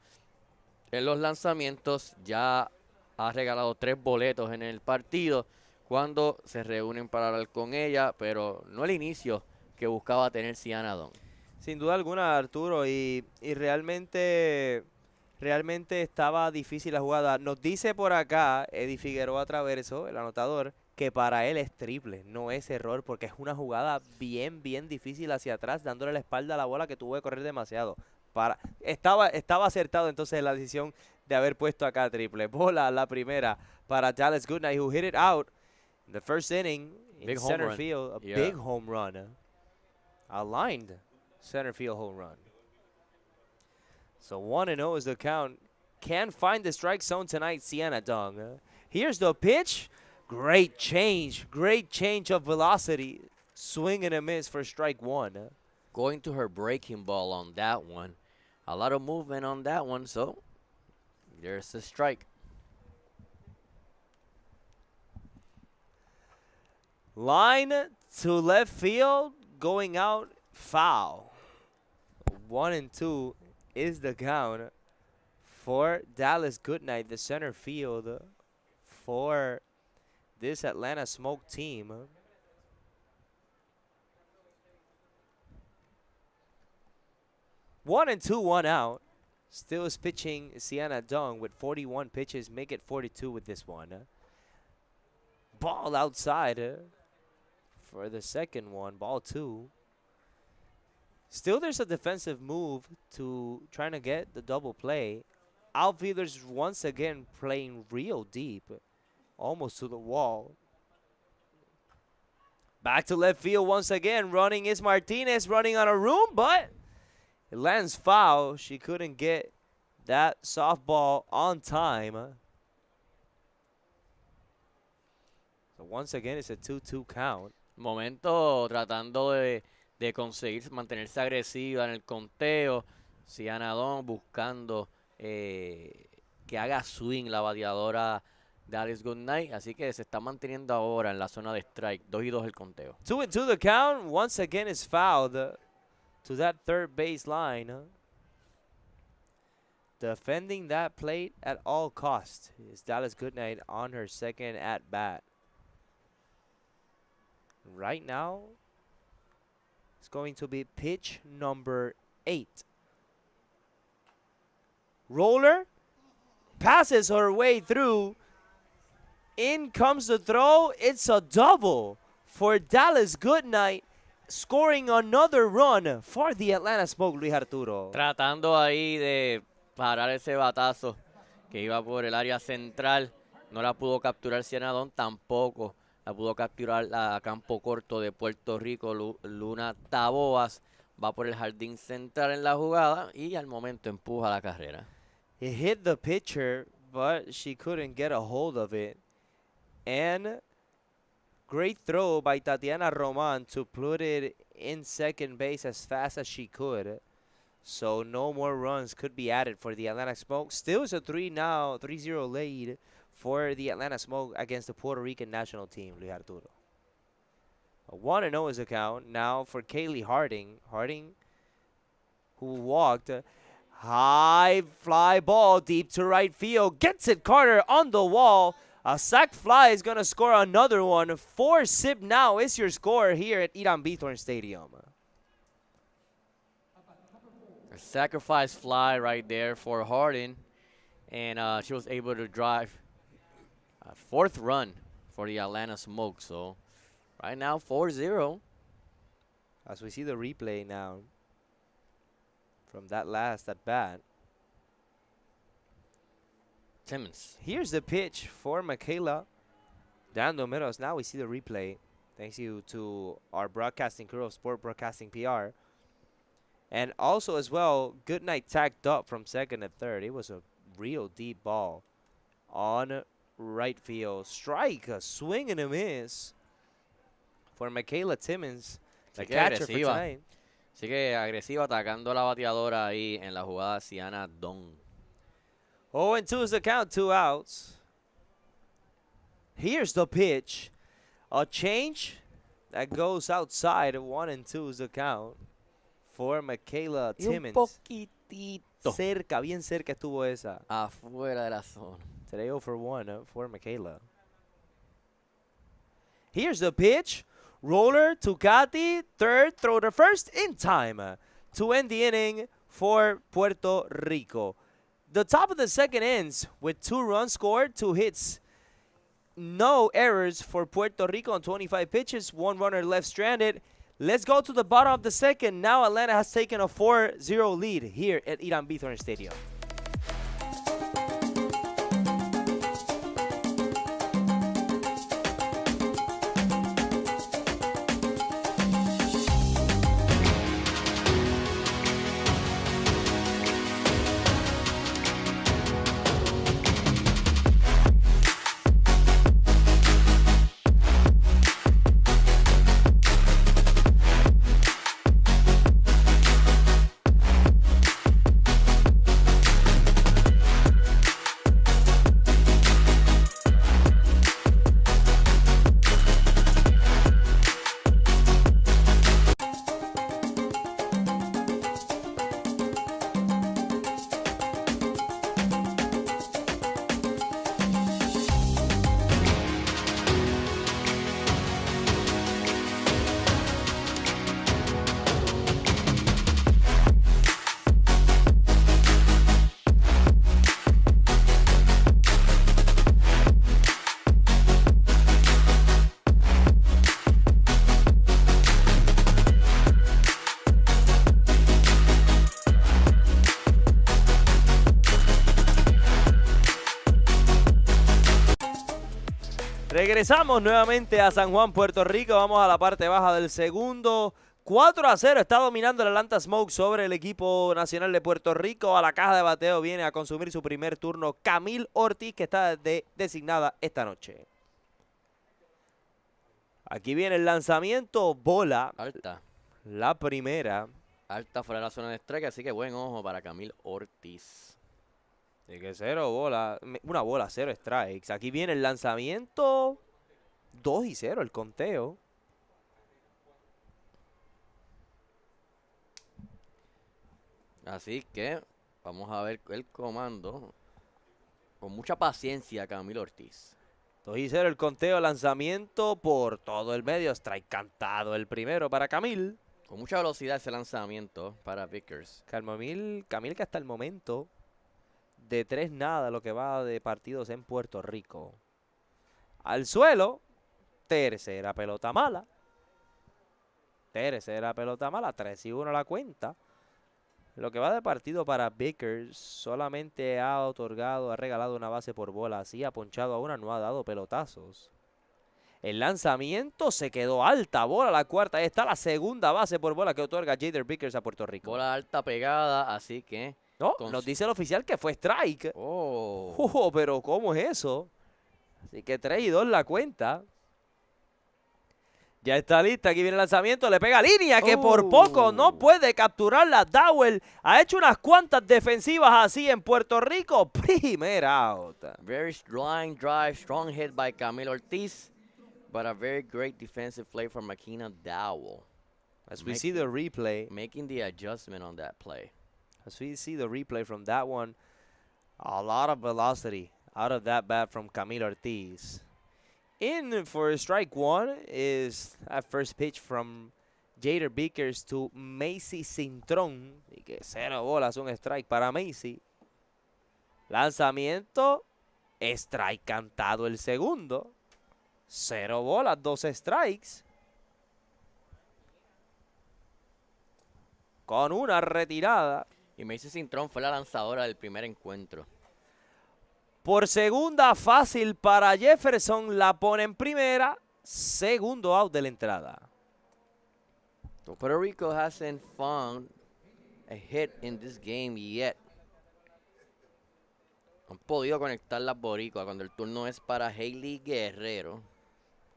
en los lanzamientos. Ya ha regalado 3 boletos en el partido cuando se reúnen para hablar con ella, pero no el inicio que buscaba tener Sienna Dung. Sin duda alguna, Arturo, y realmente estaba difícil la jugada. Nos dice por acá Eddie Figueroa Traverso, el anotador, que para él es triple, no es error, porque es una jugada bien difícil hacia atrás, dándole la espalda a la bola que tuvo que correr demasiado. Estaba acertado entonces la decisión de haber puesto acá triple. Bola la primera para Dallas Goodnight, who hit it out in the first inning in center field. A big home run. A lined center field home run. So 1-0 is the count. Can't find the strike zone tonight, Sienna Dung. Here's the pitch. Great change of velocity. Swing and a miss for strike one. Going to her breaking ball on that one. A lot of movement on that one, so there's a strike. Line to left field, going out foul. 1-2 is the count for Dallas Goodnight, the center field for this Atlanta Smoke team. One and two, one out. Still is pitching Sienna Dung with 41 pitches. Make it 42 with this one. Ball outside for the second one. Ball two. Still there's a defensive move to trying to get the double play. Outfielders once again playing real deep. Almost to the wall. Back to left field once again. Running is Martinez, running on a room, but it lands foul. She couldn't get that softball on time. So once again, it's a 2-2 count. Momento tratando de conseguir mantenerse agresiva en el conteo. Sienna Dung buscando que haga swing la bateadora Dallas Goodnight. Así que se está manteniendo ahora en la zona de strike. 2-2 el conteo. 2-2 the count. Once again is fouled to that third base line. Defending that plate at all costs is Dallas Goodnight on her second at bat. Right now, it's going to be pitch number 8. Roller, passes her way through. In comes the throw. It's a double for Dallas Goodnight, scoring another run for the Atlanta Smoke, Luis Arturo. Tratando ahí de parar ese batazo que iba por el área central. No la pudo capturar Cienadón, tampoco la pudo capturar a campo corto de Puerto Rico. Luna Taboas va por el jardín central en la jugada y al momento empuja la carrera. It hit the pitcher, but she couldn't get a hold of it. And great throw by Tatiana Roman to put it in second base as fast as she could. So no more runs could be added for the Atlanta Smoke. Still is a 3-0 lead for the Atlanta Smoke against the Puerto Rican national team, Luis Arturo. A 1-0 is a count now for Kaylee Harding. Harding, who walked. High fly ball deep to right field. Gets it, Carter, on the wall. A sac fly is going to score another one. 4-zip now is your score here at Irán Bithorn Stadium. A sacrifice fly right there for Harding. And she was able to drive a fourth run for the Atlanta Smoke. So right now 4-0. As we see the replay now from that last at bat. Timmons. Here's the pitch for Michaela Dando Meadows. Now we see the replay. Thanks you to our broadcasting crew of Sport Broadcasting PR. And also as well, Goodnight tagged up from second and third. It was a real deep ball on right field. Strike, a swing and a miss for Michaela Timmons, the catcher for tonight. Sigue agresiva atacando la bateadora ahí en la jugada Siana Don. 0-2 is the count, 2 outs. Here's the pitch. A change that goes outside. 1-2 is the count for Michaela Timmons. Un poquitito Cerca, bien cerca estuvo esa. afuera de la zona. Today 0 for 1 for Michaela. Here's the pitch. Roller to Katy. Third, throw to first in time to end the inning for Puerto Rico. The top of the second ends with 2 runs scored, 2 hits. No errors for Puerto Rico on 25 pitches. 1 runner left stranded. Let's go to the bottom of the second. Now Atlanta has taken a 4-0 lead here at Irán Bithorn Stadium. Regresamos nuevamente a San Juan, Puerto Rico. Vamos a la parte baja del segundo. 4-0 está dominando el Atlanta Smoke sobre el equipo nacional de Puerto Rico. A la caja de bateo viene a consumir su primer turno Camil Ortiz, que está designada esta noche. Aquí viene el lanzamiento, bola. Alta. La primera. Alta fuera de la zona de strike, así que buen ojo para Camil Ortiz. De que 0 bola, una bola, 0 strikes. Aquí viene el lanzamiento, 2-0 el conteo. Así que vamos a ver el comando. Con mucha paciencia, Camil Ortiz. 2-0 el conteo, lanzamiento por todo el medio. Strike cantado el primero para Camil. Con mucha velocidad ese lanzamiento para Vickers. Camil que hasta el momento de 3-0 lo que va de partidos en Puerto Rico. Al suelo, tercera pelota mala. Tercera pelota mala, 3-1 la cuenta. Lo que va de partido para Vickers, solamente ha regalado una base por bola. Así ha ponchado a una, no ha dado pelotazos. El lanzamiento se quedó alta, bola la cuarta. Ahí está la segunda base por bola que otorga Jader Vickers a Puerto Rico. Bola alta pegada, así que... No, nos dice el oficial que fue strike. Oh. Pero ¿cómo es eso? Así que 3-2 la cuenta. Ya está lista, aquí viene el lanzamiento, le pega línea que por poco no puede capturarla. Dowell ha hecho unas cuantas defensivas así en Puerto Rico. Primer out. Very line drive, strong hit by Camilo Ortiz, but a very great defensive play from Makina Dowell. As we see the replay. Making the adjustment on that play. As we see the replay from that one, a lot of velocity out of that bat from Camilo Ortiz. In for strike one is that first pitch from Jader Vickers to Macy Cintrón. Y que 0 bolas, un strike para Macy. Lanzamiento, strike cantado el segundo. 0 bolas, 2 strikes. Con una retirada. Y Macy Cintrón fue la lanzadora del primer encuentro. Por segunda, fácil para Jefferson, la pone en primera, segundo out de la entrada. So Puerto Rico hasn't found a hit in this game yet. Han podido conectar las boricuas cuando el turno es para Hailey Guerrero.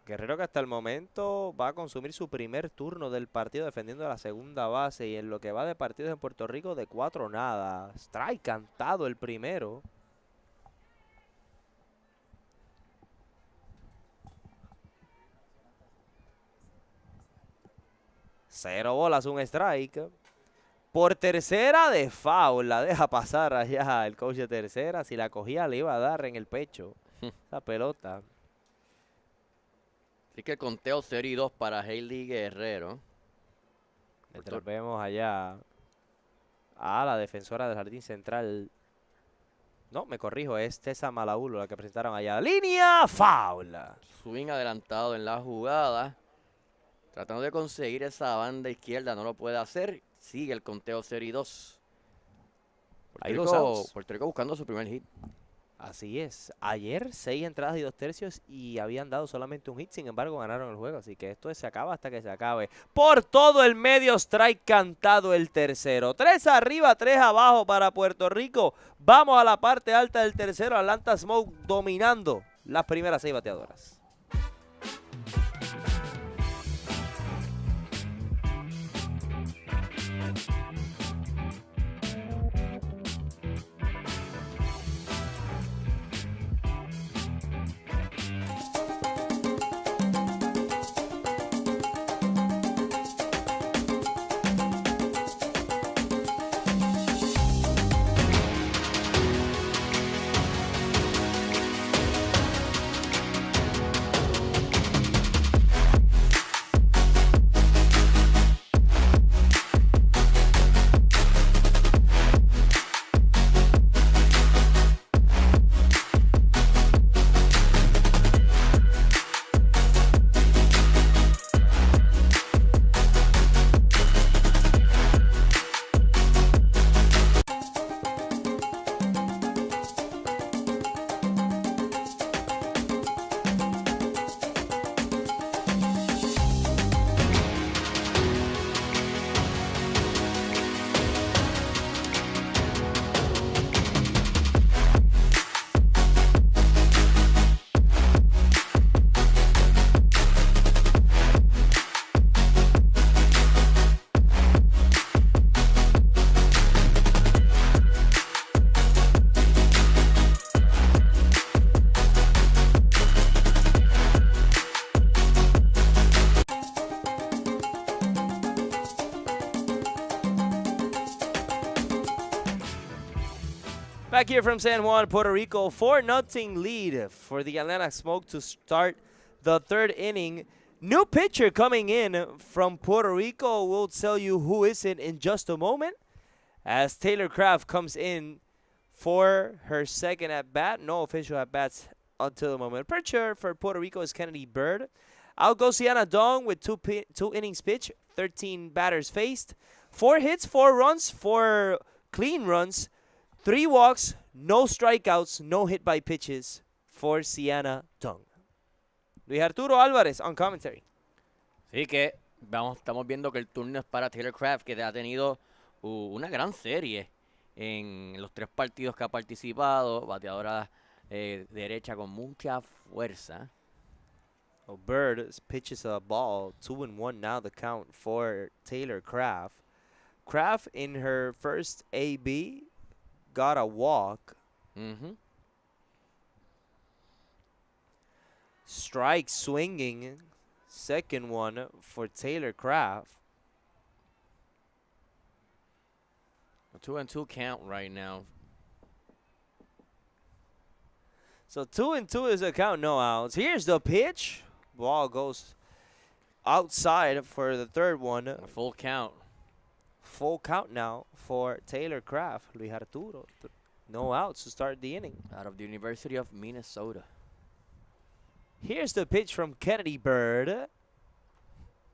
Guerrero que hasta el momento va a consumir su primer turno del partido defendiendo la segunda base y en lo que va de partidos en Puerto Rico de 4-0. Strike cantado el primero. Cero bolas, un strike. Por tercera de foul, la deja pasar allá el coach de tercera. Si la cogía le iba a dar en el pecho esa pelota. Así que el conteo 0-2 para Hailey Guerrero. Mientras vemos allá a la defensora del jardín central. No, me corrijo, es Tessa Malaulo la que presentaron allá. Línea, foul. Swing adelantado en la jugada. Tratando de conseguir esa banda izquierda, no lo puede hacer. Sigue el conteo 0-2. Puerto Rico buscando su primer hit. Así es. Ayer 6 entradas y 2 tercios y habían dado solamente un hit. Sin embargo, ganaron el juego. Así que esto se acaba hasta que se acabe. Por todo el medio, strike cantado el tercero. 3 arriba, 3 abajo para Puerto Rico. Vamos a la parte alta del tercero. Atlanta Smoke dominando las primeras 6 bateadoras. Back here from San Juan, Puerto Rico, 4-0 lead for the Atlanta Smoke to start the third inning. New pitcher coming in from Puerto Rico. We'll tell you who is it in just a moment as Taylor Craft comes in for her second at-bat. No official at-bats until the moment. Pitcher for Puerto Rico is Kennedy Bird. Out goes Sienna Dong with two innings pitched, 13 batters faced. 4 hits, 4 runs, 4 clean runs, 3 walks, no strikeouts, no hit by pitches for Sienna Dong. Luis Arturo Álvarez on commentary. Sí que estamos viendo que el turno es para Taylor Craft, que ha tenido una gran serie en los 3 partidos que ha participado. Bateadora derecha con mucha fuerza. Bird pitches a ball, 2-1 now the count for Taylor Craft. Craft in her first AB got a walk. Strike swinging, second one for Taylor Craft. A 2-2 count right now. So 2-2 is a count, no outs. Here's the pitch. Ball goes outside for the third one. A full count. Full count now for Taylor Craft. Luis Arturo. No outs to start the inning. Out of the University of Minnesota. Here's the pitch from Kennedy Bird.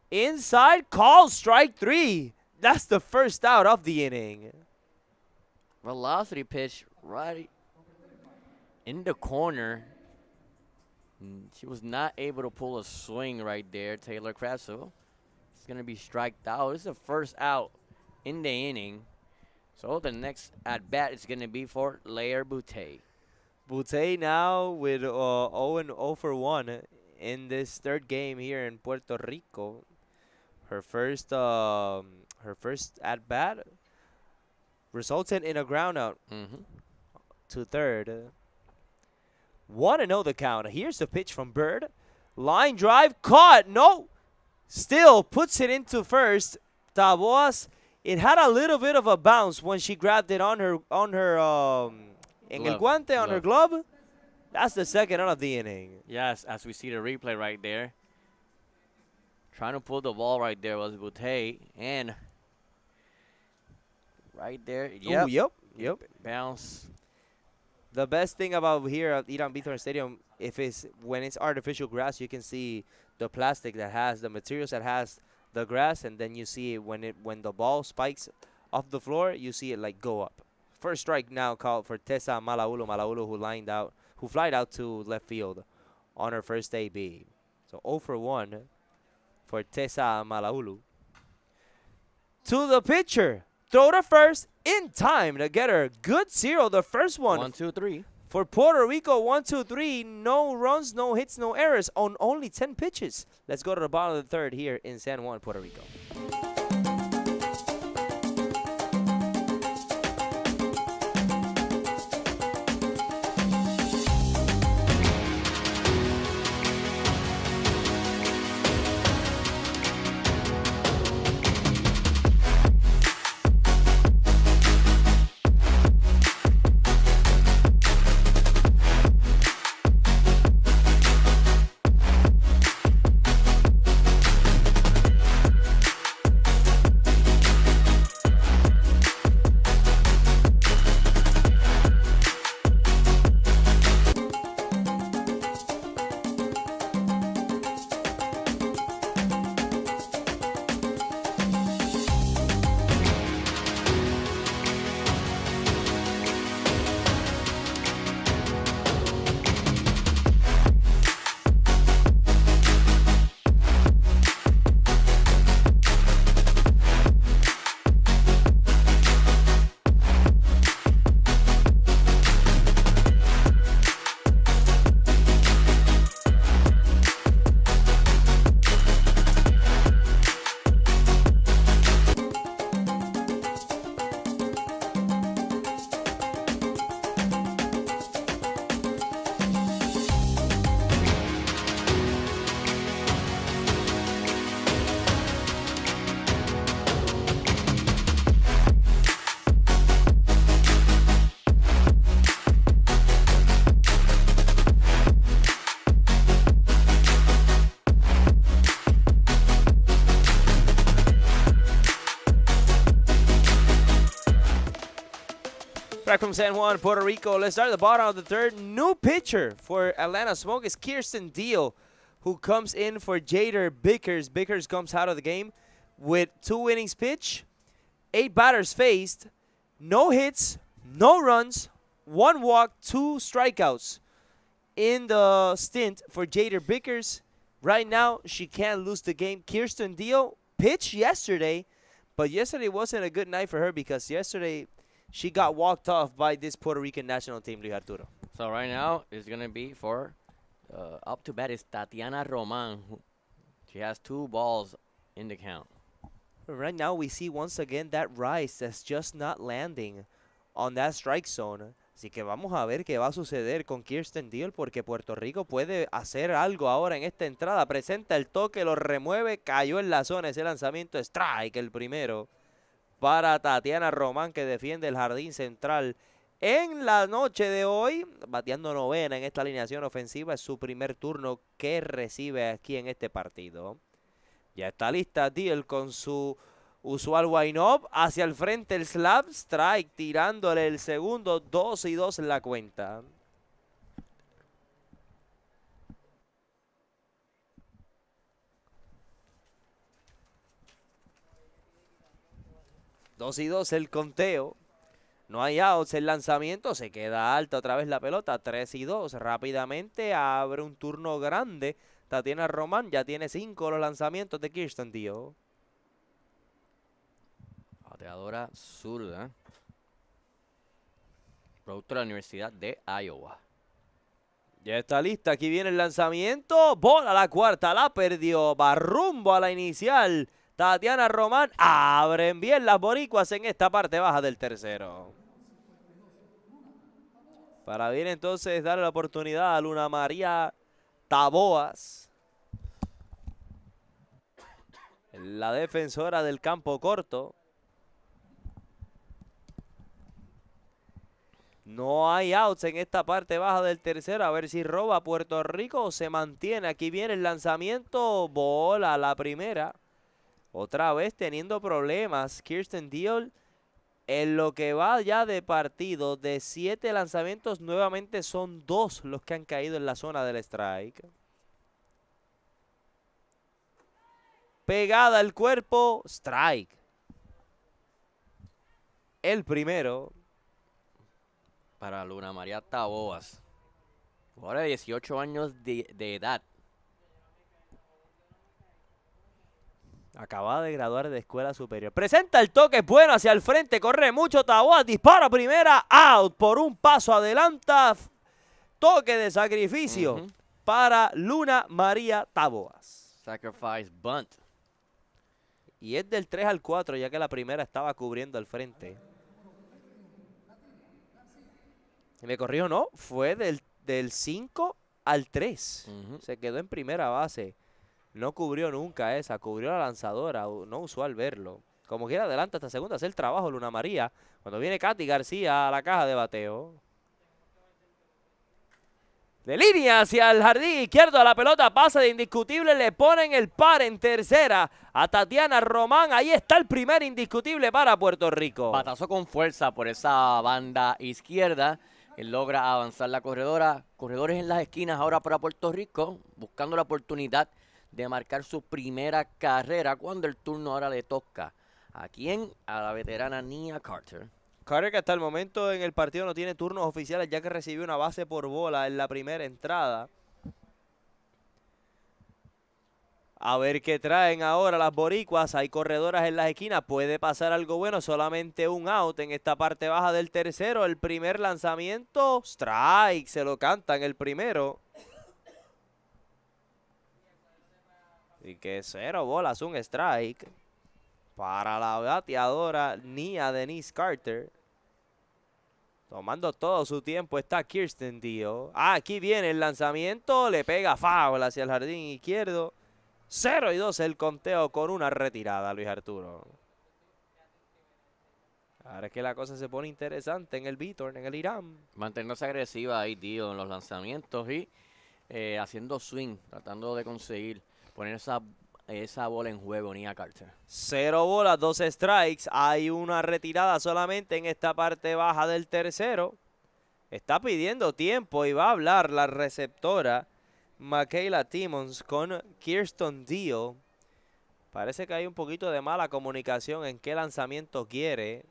Inside, call strike 3. That's the first out of the inning. Velocity pitch right in the corner. She was not able to pull a swing right there, Taylor Craft. So it's going to be striked out. This is the first out in the inning. So the next at-bat is going to be for Lair Boutte. Boutte now with 0 for 1 in this third game here in Puerto Rico. Her first at-bat resulted in a ground out to third. 1-0 the count. Here's the pitch from Bird. Line drive, caught. No. Still puts it into first. Taboas. It had a little bit of a bounce when she grabbed it on her en el guante, on her glove. That's the second out of the inning. Yes, as we see the replay right there. Trying to pull the ball right there was Boutte. And right there. Yep. Bounce. The best thing about here at Irán Bithorn Stadium, when it's artificial grass, you can see the plastic that has the materials that has the grass, and then you see it when the ball spikes off the floor, you see it like go up. First strike now called for Tessa Malaulu, who flied out to left field on her first AB. So 0 for 1 for Tessa Malaulu. To the pitcher. Throw to first in time to get her good 0. The first one. 1, 2, 3. For Puerto Rico, 1, 2, 3. No runs, no hits, no errors on only 10 pitches. Let's go to the bottom of the third here in San Juan, Puerto Rico. Back from San Juan, Puerto Rico. Let's start at the bottom of the third. New pitcher for Atlanta Smoke is Kirsten Deal, who comes in for Jader Bickers. Bickers comes out of the game with 2 innings pitched, 8 batters faced, no hits, no runs, 1 walk, 2 strikeouts in the stint for Jader Bickers. Right now, she can't lose the game. Kirsten Deal pitched yesterday, but yesterday wasn't a good night for her because yesterday she got walked off by this Puerto Rican national team, Luis Arturo. So right now, it's going to be for up to bat is Tatiana Roman. She has 2 balls in the count. Right now, we see once again that rise that's just not landing on that strike zone. Así que vamos a ver qué va a suceder con Kirsten Deal porque Puerto Rico puede hacer algo ahora en esta entrada. Presenta el toque, lo remueve, cayó en la zona ese lanzamiento. Strike el primero para Tatiana Román, que defiende el jardín central en la noche de hoy, bateando novena en esta alineación ofensiva. Es su primer turno que recibe aquí en este partido. Ya está lista Deal con su usual wind-up hacia el frente, el slap strike, tirándole el segundo, 2-2 en la cuenta. Dos y dos el conteo. No hay outs, el lanzamiento se queda alta otra vez la pelota. 3-2. Rápidamente abre un turno grande. Tatiana Román ya tiene 5 los lanzamientos de Kirsten Deal. Bateadora zurda. Producto de la Universidad de Iowa. Ya está lista. Aquí viene el lanzamiento. Bola a la cuarta. La perdió. Va rumbo a la inicial. Tatiana Román. Abren bien las boricuas en esta parte baja del tercero. Para bien entonces darle la oportunidad a Luna María Taboas, la defensora del campo corto. No hay outs en esta parte baja del tercero. A ver si roba Puerto Rico o se mantiene. Aquí viene el lanzamiento. Bola a la primera. Otra vez teniendo problemas Kirsten Deal. En lo que va ya de partido, de 7 lanzamientos, nuevamente son 2 los que han caído en la zona del strike. Pegada al cuerpo, strike. El primero. Para Luna María Taboas. Jugadora de 18 años de edad. Acaba de graduar de escuela superior. Presenta el toque bueno hacia el frente. Corre mucho Taboas. Dispara primera. Out. Por un paso adelanta. Toque de sacrificio para Luna María Taboas. Sacrifice bunt. Y es del 3 al 4, ya que la primera estaba cubriendo al frente. Me corrijo, no. Fue del 5 al 3. Se quedó en primera base. No cubrió nunca esa, cubrió la lanzadora, no usual verlo. Como quiera adelanta esta segunda, hace el trabajo Luna María. Cuando viene Katy García a la caja de bateo. De línea hacia el jardín izquierdo a la pelota, pasa de indiscutible, le ponen el par en tercera a Tatiana Román. Ahí está el primer indiscutible para Puerto Rico. Batazo con fuerza por esa banda izquierda. Él logra avanzar la corredora. Corredores en las esquinas ahora para Puerto Rico, buscando la oportunidad de marcar su primera carrera cuando el turno ahora le toca. ¿A quién? A la veterana Nia Carter. Carter, que hasta el momento en el partido no tiene turnos oficiales, ya que recibió una base por bola en la primera entrada. A ver qué traen ahora las boricuas. Hay corredoras en las esquinas. Puede pasar algo bueno. Solamente un out en esta parte baja del tercero. El primer lanzamiento. Strike. Se lo cantan el primero. Y que 0 bolas, un strike para la bateadora Nia Denise Carter. Tomando todo su tiempo está Kirsten Deal. Aquí viene el lanzamiento, le pega foul hacia el jardín izquierdo. 0-2 el conteo con una retirada, Luis Arturo. Ahora es que la cosa se pone interesante en el B-turn, en el Irán. Mantenerse agresiva ahí, Deal, en los lanzamientos y haciendo swing, tratando de conseguir poner esa esa bola en juego, Nia Carter. 0 bolas, 2 strikes. Hay una retirada solamente en esta parte baja del tercero. Está pidiendo tiempo y va a hablar la receptora Michaela Timmons con Kirsten Dio. Parece que hay un poquito de mala comunicación en qué lanzamiento quiere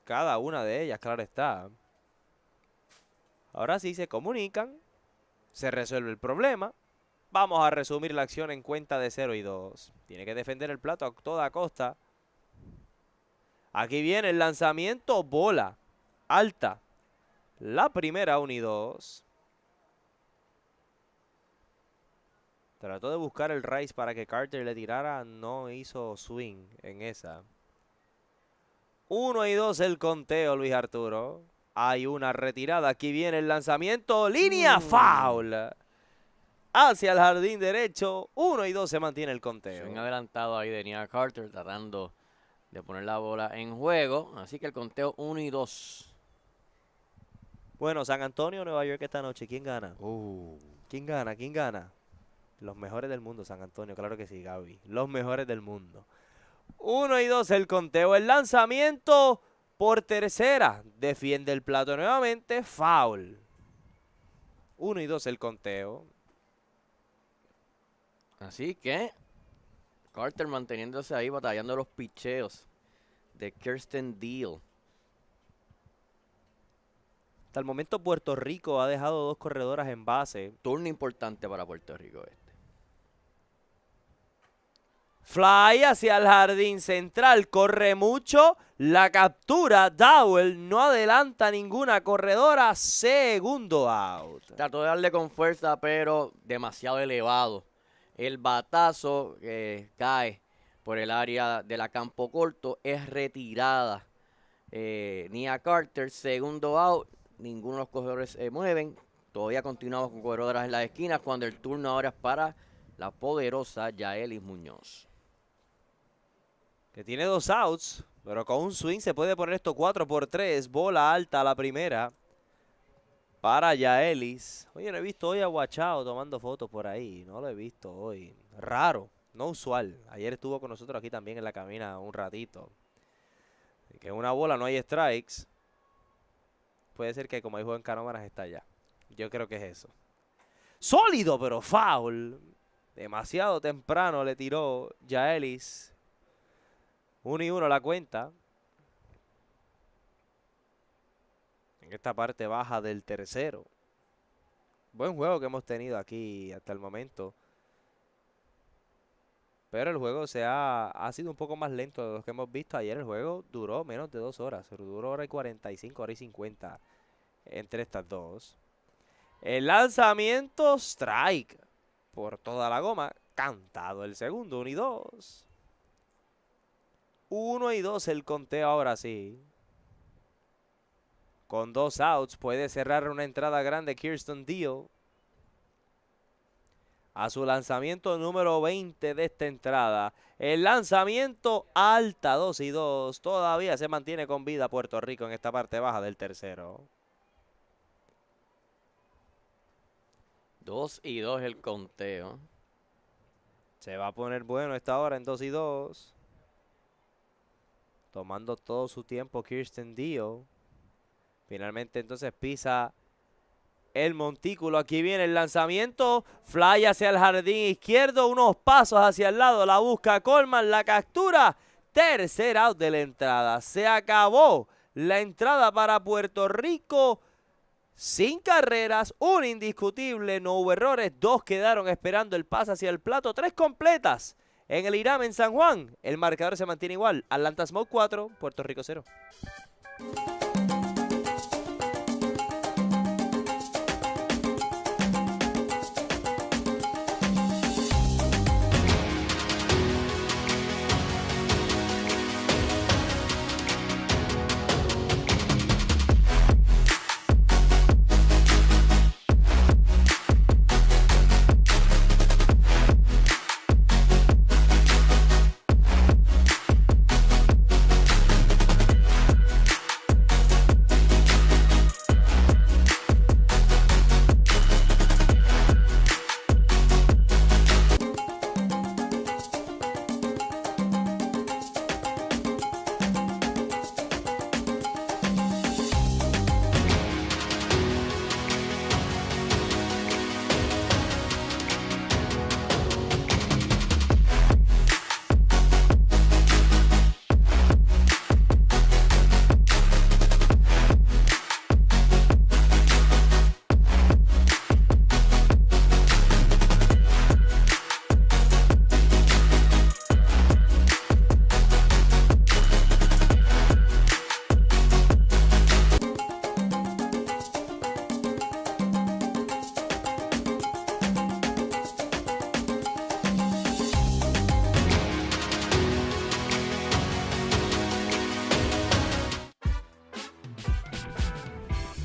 cada una de ellas, claro está. Ahora sí se comunican, se resuelve el problema. Vamos a resumir la acción en cuenta de 0 y 2. Tiene que defender el plato a toda costa. Aquí viene el lanzamiento, bola alta. La primera, 1 y 2. Trató de buscar el raíz para que Carter le tirara. No hizo swing en esa. 1 y 2 el conteo, Luis Arturo. Hay una retirada. Aquí viene el lanzamiento. Línea foul. Hacia el jardín derecho. 1 y 2 se mantiene el conteo. Swing adelantado ahí de Nia Carter tratando de poner la bola en juego. Así que el conteo 1 y 2. Bueno, San Antonio, Nueva York esta noche. ¿Quién gana? ¿Quién gana? ¿Quién gana? Los mejores del mundo, San Antonio. Claro que sí, Gaby. Los mejores del mundo. 1 y 2 el conteo. El lanzamiento por tercera. Defiende el plato nuevamente. Foul. 1 y 2 el conteo. Así que Carter manteniéndose ahí batallando los picheos de Kirsten Deal. Hasta el momento Puerto Rico ha dejado 2 corredoras en base. Turno importante para Puerto Rico este. Fly hacia el jardín central. Corre mucho. La captura. Dowell no adelanta ninguna corredora. Segundo out. Trató de darle con fuerza, pero demasiado elevado. El batazo que cae por el área de la campo corto es retirada. Nia Carter, segundo out. Ninguno de los corredores se mueven. Todavía continuamos con corredoras en las esquinas cuando el turno ahora es para la poderosa Yaelis Muñoz. Que tiene 2 outs, pero con un swing se puede poner esto 4-3. Bola alta a la primera para Yaelis. Oye, no he visto hoy a Guachao tomando fotos por ahí. No lo he visto hoy. Raro, no usual. Ayer estuvo con nosotros aquí también en la cabina un ratito. Que en una bola no hay strikes. Puede ser que como hay juego en cámaras está allá. Yo creo que es eso. Sólido, pero foul. Demasiado temprano le tiró Yaelis. 1 y 1 la cuenta. En esta parte baja del tercero. Buen juego que hemos tenido aquí hasta el momento. Pero el juego ha sido un poco más lento de lo que hemos visto. Ayer el juego duró menos de 2 horas. Duró 1:45, 1:50 entre estas dos. El lanzamiento, strike. Por toda la goma. Cantado el segundo, 1 y 2. 1 y 2 el conteo ahora sí. Con 2 outs puede cerrar una entrada grande Kirsten Deal. A su lanzamiento número 20 de esta entrada. El lanzamiento alta, 2 y 2. Todavía se mantiene con vida Puerto Rico en esta parte baja del tercero. 2 y 2 el conteo. Se va a poner bueno esta hora en 2 y 2. Tomando todo su tiempo Kirsten Deal. Finalmente entonces pisa el montículo. Aquí viene el lanzamiento. Fly hacia el jardín izquierdo. Unos pasos hacia el lado. La busca Coleman. La captura. Tercer out de la entrada. Se acabó la entrada para Puerto Rico. Sin carreras. Un indiscutible. No hubo errores. 2 quedaron esperando el pase hacia el plato. 3 completas en el Irán en San Juan. El marcador se mantiene igual. Atlanta Smoke 4. Puerto Rico 0.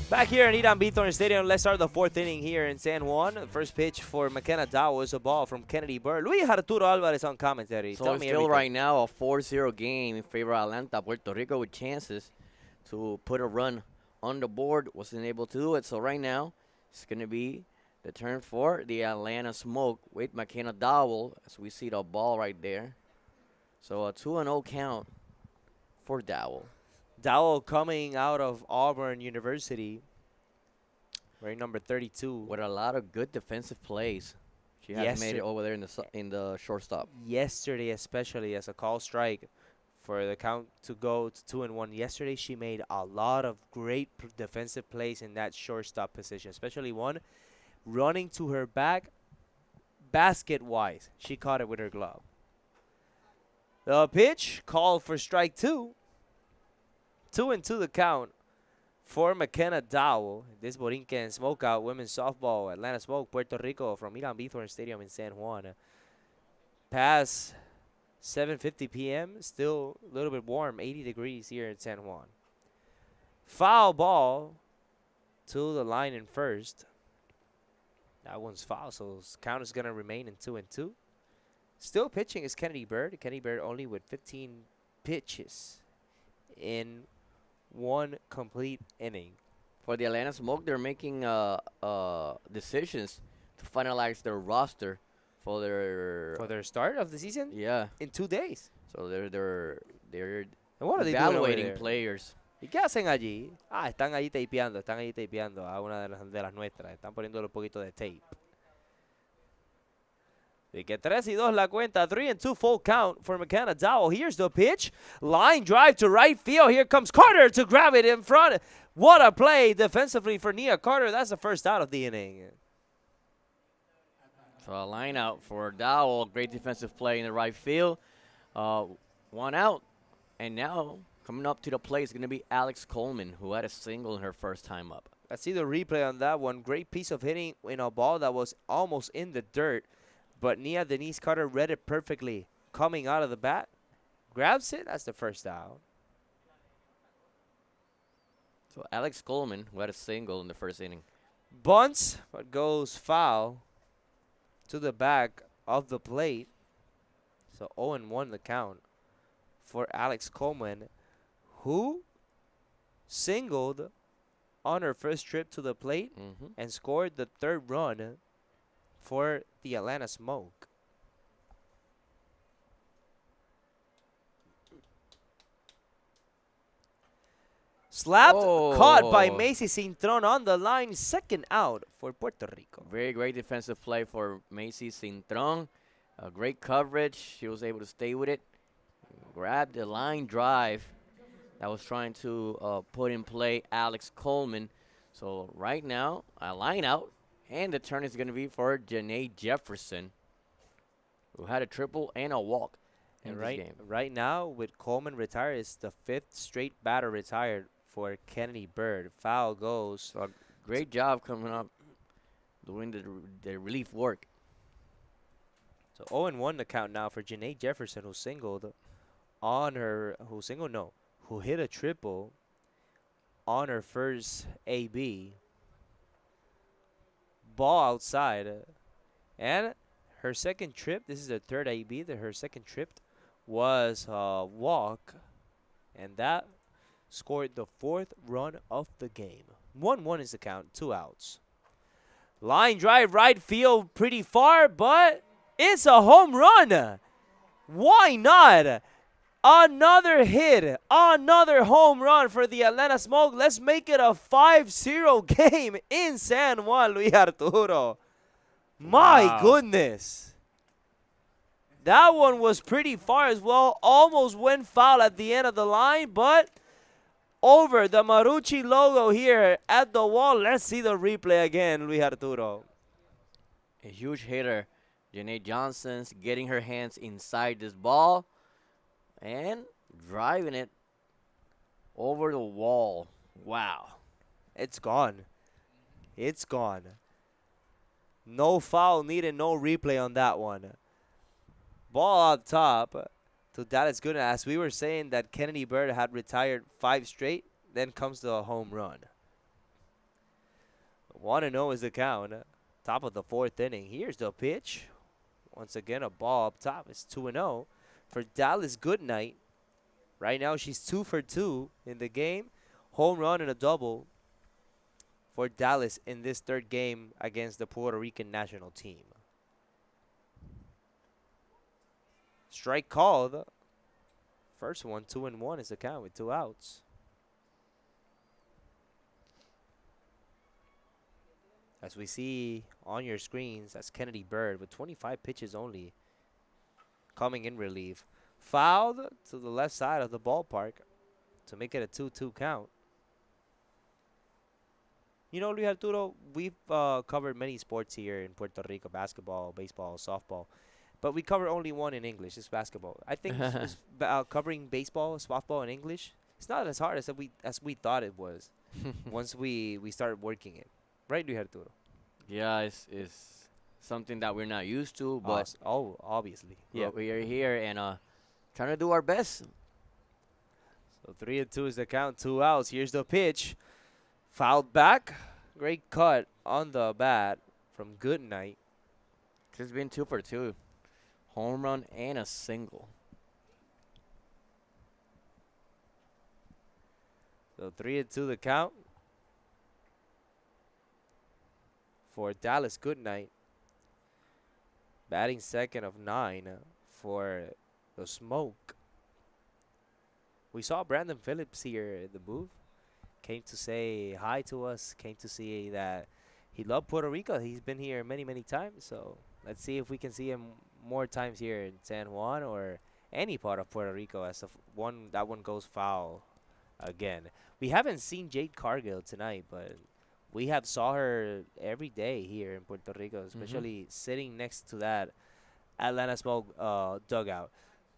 Back here in Irán Bithorn Stadium, let's start the fourth inning here in San Juan. The first pitch for McKenna Dow is a ball from Kennedy Bird. Luis Arturo Alvarez on commentary. So Tell it's me still everything. right now a 4-0 game in favor of Atlanta. Puerto Rico with chances to put a run on the board. Wasn't able to do it. So right now, it's going to be the turn for the Atlanta Smoke with McKenna Dowell, as we see the ball right there. So a 2-0 count for Dowell. Dowell coming out of Auburn University, wearing number 32. With a lot of good defensive plays. She has made it over there in the shortstop. Yesterday, especially as a call strike for the count to go to 2-1. Yesterday, she made a lot of great defensive plays in that shortstop position, especially one running to her back, basket-wise. She caught it with her glove. The pitch called for strike two. 2-2 the count for McKenna Dowell. This Borinquen Smokeout women's softball Atlanta Smoke, Puerto Rico from Irán Bithorn Stadium in San Juan. Past 7:50 p.m. Still a little bit warm, 80 degrees here in San Juan. Foul ball to the line in first. That one's foul, so count is going to remain in 2-2. Still pitching is Kennedy Bird. Kennedy Bird only with 15 pitches in one complete inning. For the Atlanta Smoke, they're making decisions to finalize their roster for their start of the season. Yeah. In 2 days. So they're And what are they evaluating doing over there? players. ¿Y qué hacen allí? Están allí tapeando a una de las nuestras. Están poniéndole un poquito de tape. Y que 3-2 la cuenta. 3-2 full count for McKenna Dowell. Here's the pitch. Line drive to right field. Here comes Carter to grab it in front. What a play defensively for Nia Carter. That's the first out of the inning. So a line out for Dowell. Great defensive play in the right field. One out. And now coming up to the plate is going to be Alex Coleman, who had a single in her first time up. I see the replay on that one. Great piece of hitting in a ball that was almost in the dirt. But Nia Denise Carter read it perfectly. Coming out of the bat, grabs it. That's the first out. So Alex Coleman, who had a single in the first inning. Bunts, but goes foul to the back of the plate. So 0-1 the count for Alex Coleman, who singled on her first trip to the plate and scored the third run for the Atlanta Smoke. Slapped, caught by Macy Cintron on the line. Second out for Puerto Rico. Very great defensive play for Macy Cintron. Great coverage. She was able to stay with it. Grabbed the line drive that was trying to put in play Alex Coleman. So right now, a line out. And the turn is going to be for Janae Jefferson, who had a triple and a walk in this game. Right now, with Coleman retired, it's the 5th straight batter retired for Kennedy Bird. Foul goes. So great job coming up, doing the relief work. So 0-1 the count now for Janae Jefferson, who singled on her, who hit a triple on her first AB. Ball outside, and her second trip, this is the third AB, her second trip was a walk, and that scored the 4th run of the game. 1-1 is the count, 2 outs. Line drive right field pretty far, but it's a home run. Why not? Another hit, another home run for the Atlanta Smoke. Let's make it a 5-0 game in San Juan, Luis Arturo. My goodness. That one was pretty far as well. Almost went foul at the end of the line, but over the Marucci logo here at the wall. Let's see the replay again, Luis Arturo. A huge hitter. Janae Johnson's getting her hands inside this ball and driving it over the wall. Wow. It's gone. It's gone. No foul needed, no replay on that one. Ball up top to Dallas Goodman. As we were saying that Kennedy Bird had retired 5 straight, then comes the home run. 1-0 is the count. Top of the fourth inning. Here's the pitch. Once again, a ball up top. It's 2-0 for Dallas Goodnight. Right now, she's 2 for 2 in the game. Home run and a double for Dallas in this third game against the Puerto Rican national team. Strike called. First one, 2-1 is the count with 2 outs. As we see on your screens, that's Kennedy Bird with 25 pitches only coming in relief. Fouled to the left side of the ballpark to make it a 2-2 count. You know, Luis Arturo, we've covered many sports here in Puerto Rico, basketball, baseball, softball, but we cover only one in English, it's basketball. I think covering baseball, softball in English, it's not as hard as we thought it was once we started working it. Right, Luis Arturo? Yeah, it's something that we're not used to, but obviously. Yeah, we are here and trying to do our best. So 3-2 is the count, 2 outs. Here's the pitch. Fouled back. Great cut on the bat from Goodnight. It's been 2 for 2. Home run and a single. So 3-2 the count for Dallas Goodnight. Batting second of 9 for the Smoke. We saw Brandon Phillips here in the booth. Came to say hi to us. Came to see that he loved Puerto Rico. He's been here many, many times. So let's see if we can see him more times here in San Juan or any part of Puerto Rico as that one goes foul again. We haven't seen Jade Cargill tonight, but we have saw her every day here in Puerto Rico, especially sitting next to that Atlanta Smoke dugout.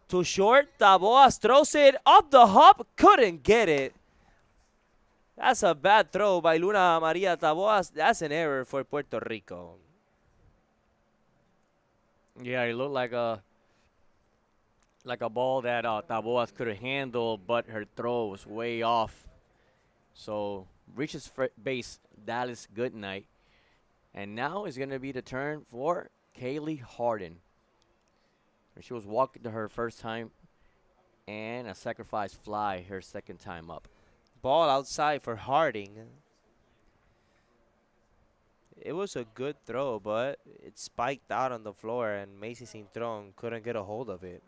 Too short, Taboas throws it up the hop, couldn't get it. That's a bad throw by Luna Maria Taboas. That's an error for Puerto Rico. Yeah, it looked like a ball that Taboas could have handled, but her throw was way off. So reaches base, Dallas Goodnight. And now is going to be the turn for Kaylee Harden. She was walking to her first time, and a sacrifice fly her second time up. Ball outside for Harding. It was a good throw, but it spiked out on the floor, and Macy Cintron couldn't get a hold of it.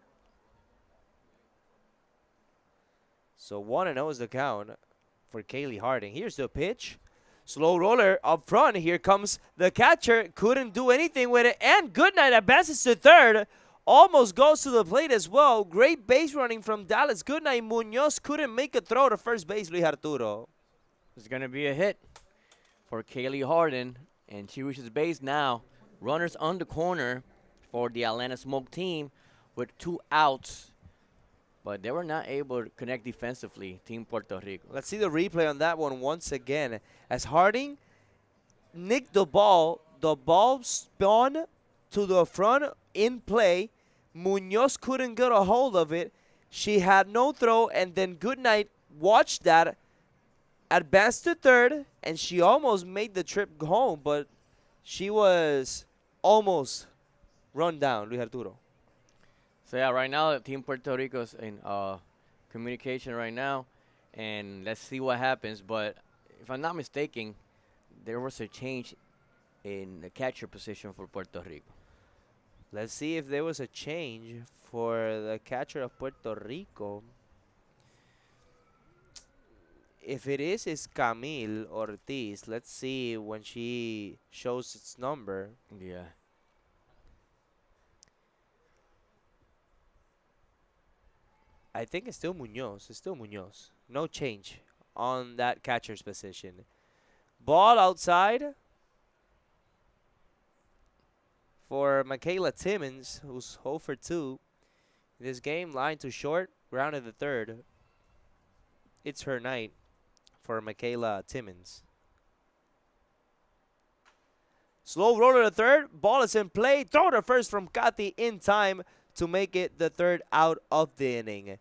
So 1-0 is the count for Kaylee Harding. Here's the pitch. Slow roller up front. Here comes the catcher. Couldn't do anything with it. And Goodnight advances to third. Almost goes to the plate as well. Great base running from Dallas Goodnight. Munoz couldn't make a throw to first base, Luis Arturo. It's going to be a hit for Kaylee Harden. And she reaches base now. Runners on the corner for the Atlanta Smoke team with 2 outs. But they were not able to connect defensively, Team Puerto Rico. Let's see the replay on that one once again. As Harding nicked the ball spun to the front in play. Munoz couldn't get a hold of it. She had no throw, and then Goodnight watched that, advanced to third, and she almost made the trip home, but she was almost run down, Luis Arturo. So, yeah, right now, Team Puerto Rico is in communication right now, and let's see what happens. But if I'm not mistaken, there was a change in the catcher position for Puerto Rico. Let's see if there was a change for the catcher of Puerto Rico. If it is, it's Camille Ortiz. Let's see when she shows its number. Yeah. I think it's still Munoz. It's still Munoz. No change on that catcher's position. Ball outside for Michaela Timmons, who's 0 for 2. In this game, line to short, grounded the third. It's her night for Michaela Timmons. Slow roller to third. Ball is in play. Throw to first from Kati in time to make it the third out of the inning.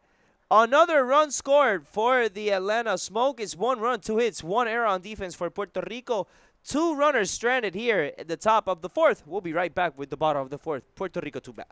Another run scored for the Atlanta Smoke. It's 1 run, 2 hits, 1 error on defense for Puerto Rico. 2 runners stranded here at the top of the 4th. We'll be right back with the bottom of the 4th. Puerto Rico 2 bat.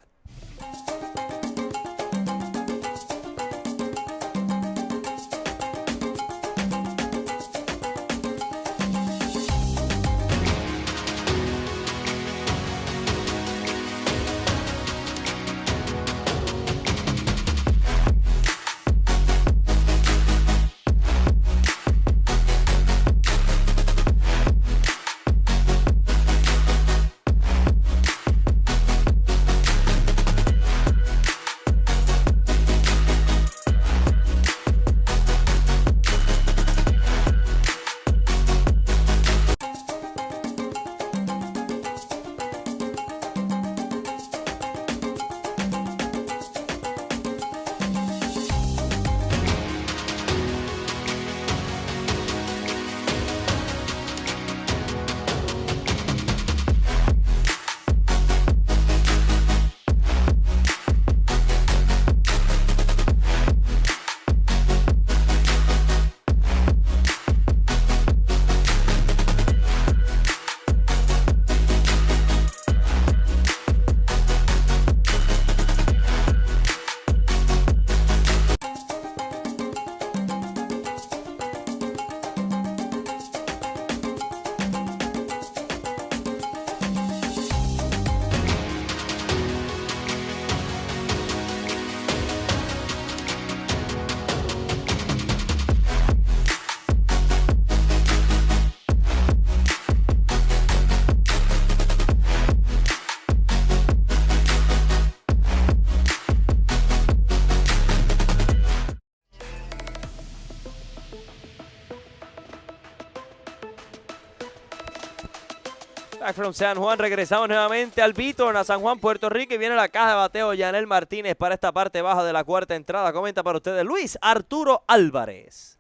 Back from San Juan, regresamos nuevamente al Beaton, a San Juan, Puerto Rico, y viene la caja de bateo Yanel Martínez para esta parte baja de la 4ª entrada. Comenta para ustedes Luis Arturo Álvarez.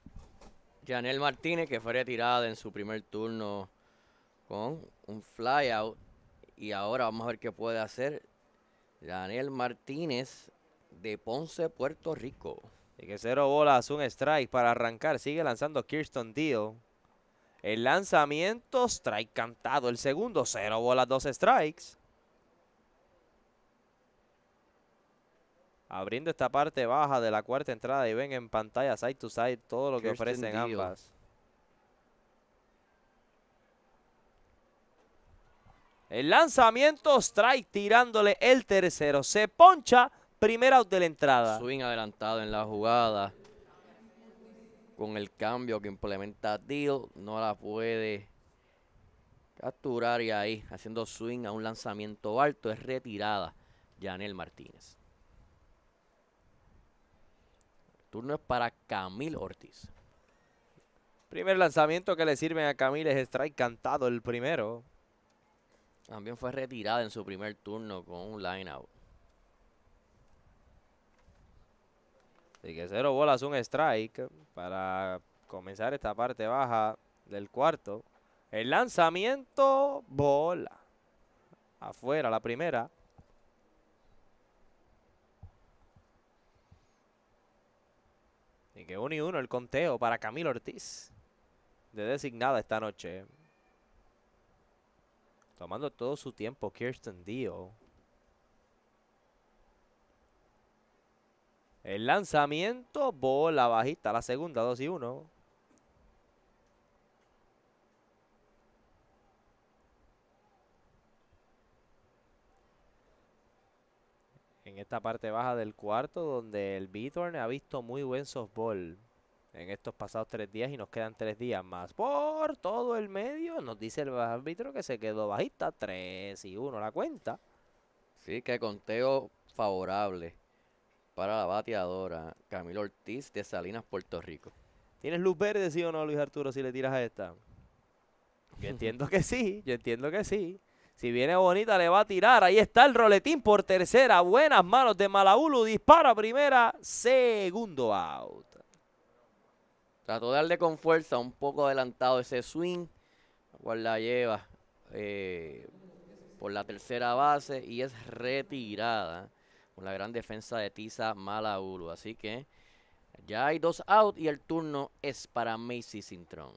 Yanel Martínez, que fue retirada en su primer turno con un flyout, y ahora vamos a ver qué puede hacer Yanel Martínez de Ponce, Puerto Rico. Y que 0 bolas, un strike para arrancar. Sigue lanzando Kirsten Deal. El lanzamiento, strike cantado. El segundo, 0 bolas, 2 strikes. Abriendo esta parte baja de la 4ª entrada y ven en pantalla side to side todo lo que ofrecen ambas. El lanzamiento, strike tirándole el tercero. Se poncha, primer out de la entrada. Swing adelantado en la jugada. Con el cambio que implementa Deal, no la puede capturar, y ahí, haciendo swing a un lanzamiento alto, es retirada Yanel Martínez. El turno es para Camil Ortiz. Primer lanzamiento que le sirven a Camil es strike cantado, el primero. También fue retirada en su primer turno con un line out. Así que 0 bolas, un strike para comenzar esta parte baja del 4º. El lanzamiento, bola. Afuera la primera. Y que 1-1 el conteo para Camilo Ortiz. De designada esta noche. Tomando todo su tiempo Kirsten Deal. El lanzamiento, bola bajita, la segunda, 2-1. En esta parte baja del 4º, donde el Beaton ha visto muy buen softball en estos pasados 3 días y nos quedan 3 días más. Por todo el medio, nos dice el árbitro que se quedó bajita, 3-1 la cuenta. Sí, que conteo favorable para la bateadora Camilo Ortiz de Salinas, Puerto Rico. ¿Tienes luz verde, sí o no, Luis Arturo, si le tiras a esta? Yo entiendo que sí, yo entiendo que sí. Si viene bonita, le va a tirar. Ahí está el roletín por tercera. Buenas manos de Malaulu. Dispara primera, segundo out. Trató de darle con fuerza, un poco adelantado ese swing, cual la lleva por la tercera base y es retirada con la gran defensa de Tiza Malaulu. Así que ya hay 2 out y el turno es para Macy Cintrón.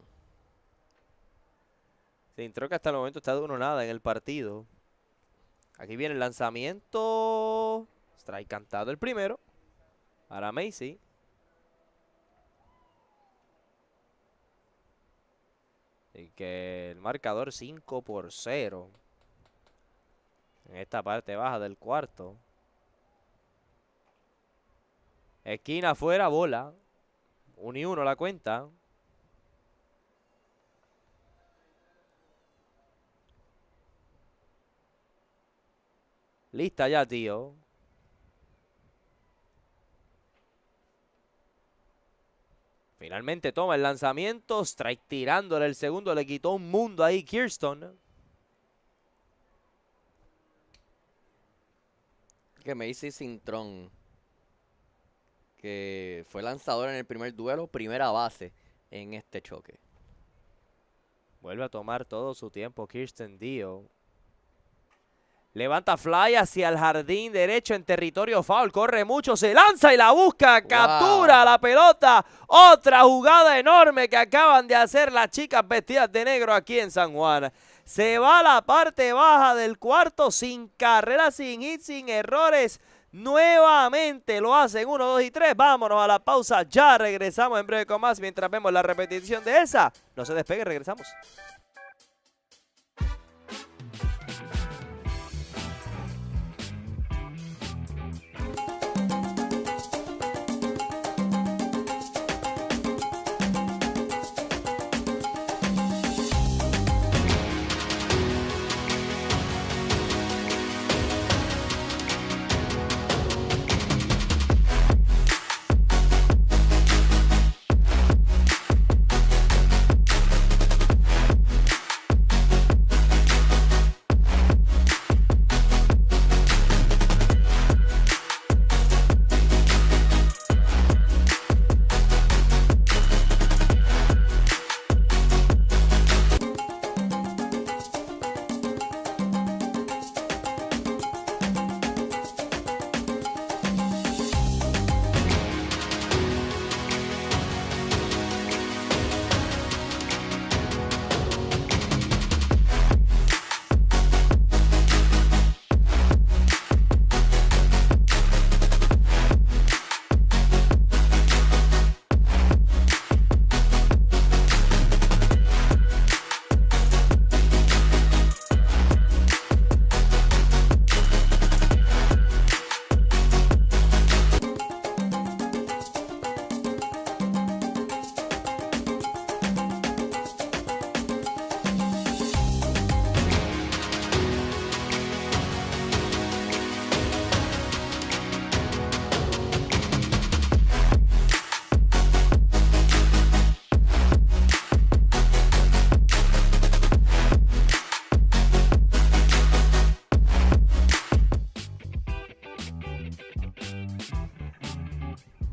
Se entró que hasta el momento está de 1-0 en el partido. Aquí viene el lanzamiento. Strike cantado el primero. Para Macy. Y que el marcador 5-0. En esta parte baja del cuarto. Esquina afuera, bola. 1-1 la cuenta. Lista ya, tío. Finalmente toma el lanzamiento. Strike tirándole el segundo. Le quitó un mundo ahí Kirsten. Que Macy Cintrón, que fue lanzador en el primer duelo, primera base en este choque. Vuelve a tomar todo su tiempo Kirsten Dio. Levanta fly hacia el jardín derecho en territorio foul. Corre mucho, se lanza y la busca. Captura la pelota. Otra jugada enorme que acaban de hacer las chicas vestidas de negro aquí en San Juan. Se va a la parte baja del cuarto sin carrera, sin hits, sin errores. Nuevamente lo hacen 1, 2 y 3. Vámonos a la pausa. Ya regresamos en breve con más mientras vemos la repetición de esa. No se despegue, regresamos.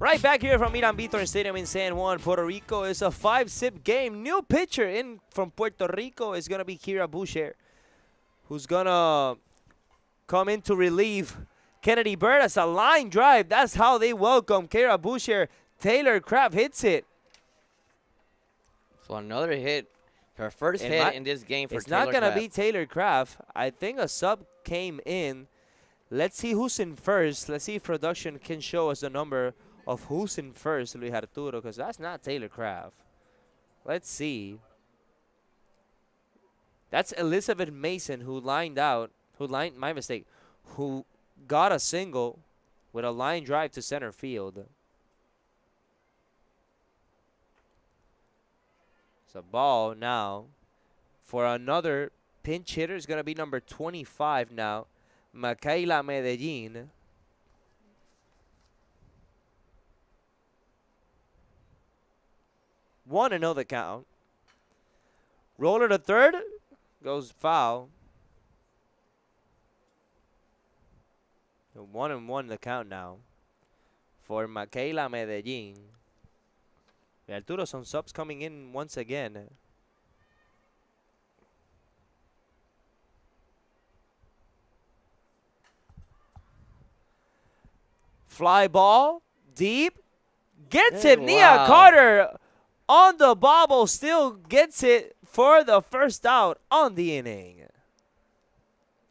Right back here from Irán Bithorn Stadium in San Juan, Puerto Rico. It's a 5-sip game. New pitcher in from Puerto Rico is going to be Kira Boucher, who's going to come in to relieve Kennedy Bird as a line drive. That's how they welcome Kira Boucher. Taylor Craft hits it. So another hit. Her first hit in this game for Taylor Craft. It's not going to be Taylor Craft. I think a sub came in. Let's see who's in first. Let's see if production can show us the number of who's in first, Luis Arturo, because that's not Taylor Craft. Let's see. That's Elizabeth Mason who who got a single with a line drive to center field. It's a ball now for another pinch hitter. Is going to be number 25 now, Michaela Medellin. 1-0 the count. Roller to third. Goes foul. 1-1 the count now for Michaela Medellin. Arturo, some subs coming in once again. Fly ball. Deep. Gets it. Nia Carter on the bobble, still gets it for the first out on the inning.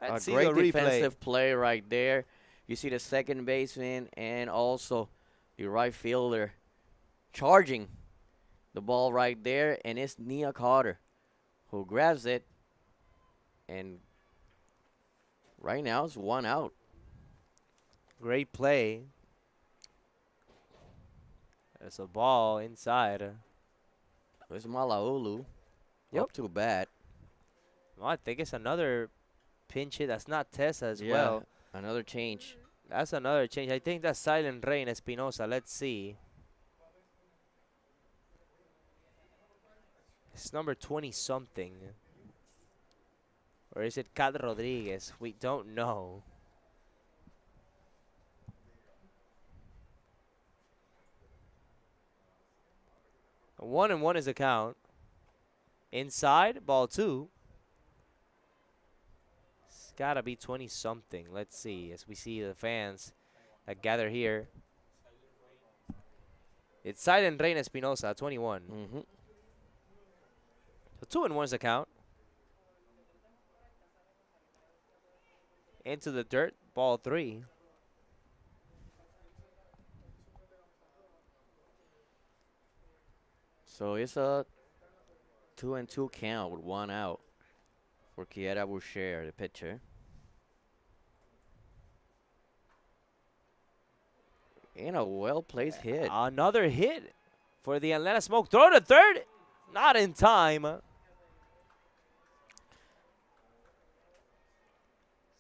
Let's see great the replay. defensive play right there. You see the second baseman and also the right fielder charging the ball right there, and it's Nia Carter who grabs it, and right now it's 1 out. Great play. There's a ball inside. There's Malaulu Yep. up to bat. Well, I think it's another pinch hit. That's not Tessa as Yeah, well. another change. That's another change. I think that's Silent Rain Espinosa. Let's see. It's number 20-something. Or is it Cat Rodriguez? We don't know. A 1-1 is the count. Inside, ball 2. It's got to be 20-something. Let's see as we see the fans that gather here. It's Silent Rain Espinosa, 21. Mm-hmm. So 2-1 is the count. Into the dirt, ball 3. So it's a 2-2 count with 1 out for Kiera Boucher, the pitcher. And a well-placed hit. Another hit for the Atlanta Smoke. Throw to third. Not in time.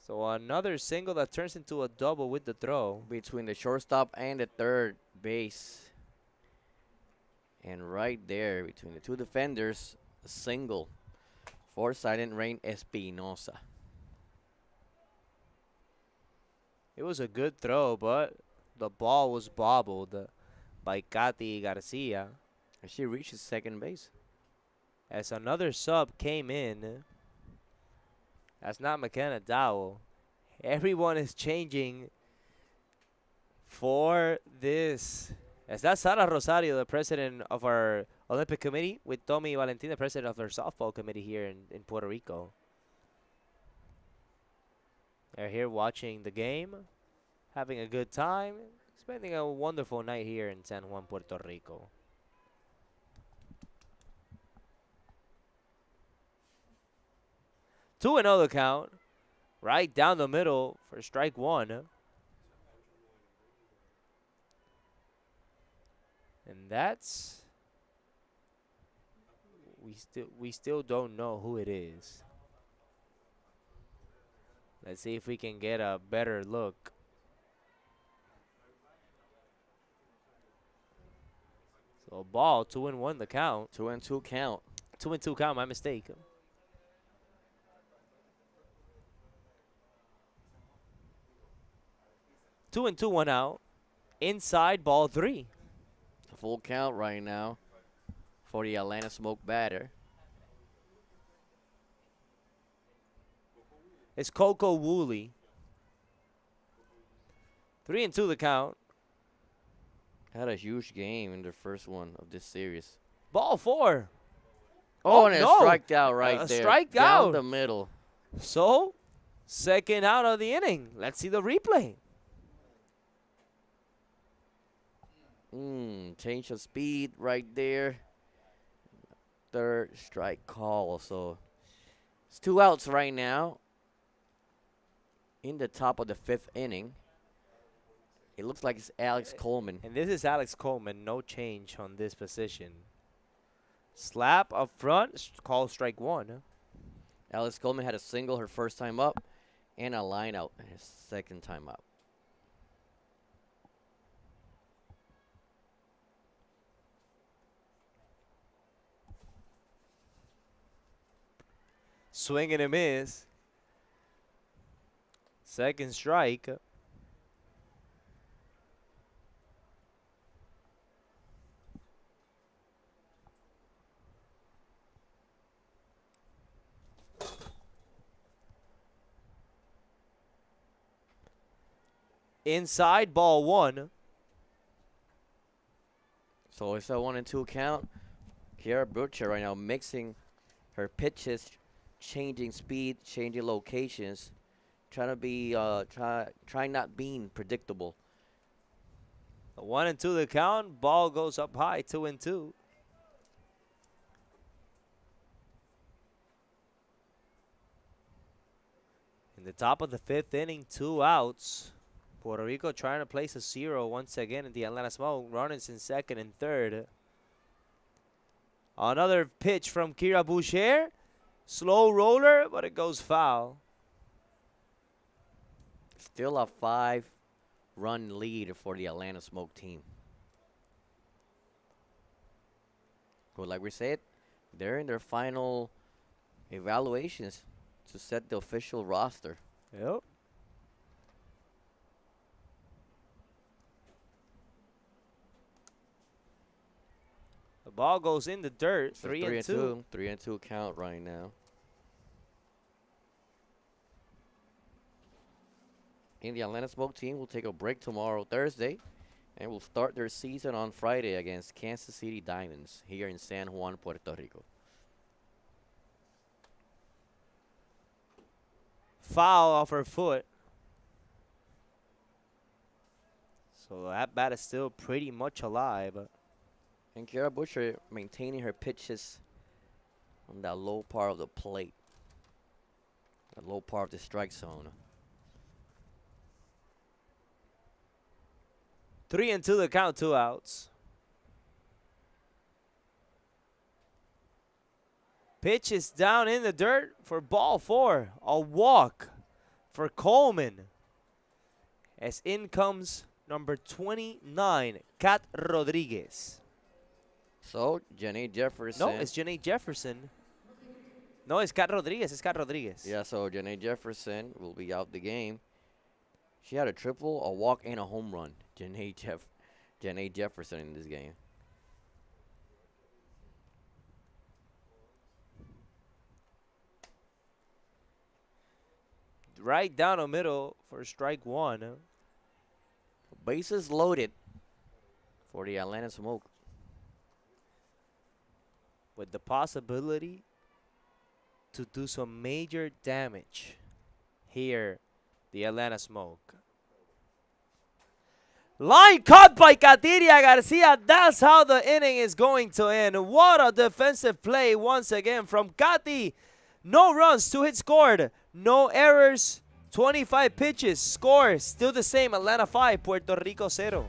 So another single that turns into a double with the throw. Between the shortstop and the third base. And right there, between the two defenders, a single for Silent Rain Espinosa. It was a good throw, but the ball was bobbled by Katy Garcia. And she reaches second base. As another sub came in. That's not McKenna Dowell. Everyone is changing for this. As that's Sara Rosario, the president of our Olympic Committee, with Tommy Valentin, the president of our softball committee here in Puerto Rico. They're here watching the game, having a good time, spending a wonderful night here in San Juan, Puerto Rico. Two and 0 the count. Right down the middle for strike 1. And that's we still don't know who it is. Let's see if we can get a better look. So ball, 2-1 the count. 2-2 count. 2-2 count, my mistake. 2-2, 1 out. Inside, ball 3. Full count right now for the Atlanta Smoke batter. It's Coco Woolley. 3-2 the count. Had a huge game in the first one of this series. Ball 4. Oh, and no. a strike out right there. Strike down out. the middle. So, second out of the inning. Let's see the replay. Change of speed right there. Third strike call. So it's 2 outs right now in the top of the 5th inning. It looks like it's Alex Coleman. And this is Alex Coleman. No change on this position. Slap up front. Call strike 1. Alex Coleman had a single her first time up and a line out his second time up. Swing and a miss. Second strike. Inside, ball 1. So it's a 1-2 count Kara Butcher right now mixing her pitches, changing speed, changing locations, trying to be trying not being predictable. 1-2 the count. Ball goes up high. 2-2. In the top of the 5th inning, 2 outs. Puerto Rico trying to place a 0 once again in the Atlanta Smoke. Runners in second and third. Another pitch from Kira Boucher. Slow roller, but it goes foul. Still a 5-run lead for the Atlanta Smoke team. But like we said, they're in their final evaluations to set the official roster. Yep. The ball goes in the dirt. 3-2. 3-2 count right now. And the Atlanta Smoke team will take a break tomorrow, Thursday, and will start their season on Friday against Kansas City Diamonds here in San Juan, Puerto Rico. Foul off her foot. So that bat is still pretty much alive. And Kara Butcher maintaining her pitches on that low part of the plate, that low part of the strike zone. 3-2 the count, 2 outs. Pitch is down in the dirt for ball 4. A walk for Coleman. As in comes number 29, Kat Rodriguez. So, Janae Jefferson. No, it's Janae Jefferson. No, it's Kat Rodriguez. It's Kat Rodriguez. Yeah, so Janae Jefferson will be out the game. She had a triple, a walk, and a home run. Janae Jefferson in this game. Right down the middle for strike 1. Bases loaded for the Atlanta Smoke. With the possibility to do some major damage here, the Atlanta Smoke. Line caught by Katiria Garcia. That's how the inning is going to end. What a defensive play once again from Kati. No runs, 2 hits scored, no errors, 25 pitches, score still the same, Atlanta 5, Puerto Rico 0.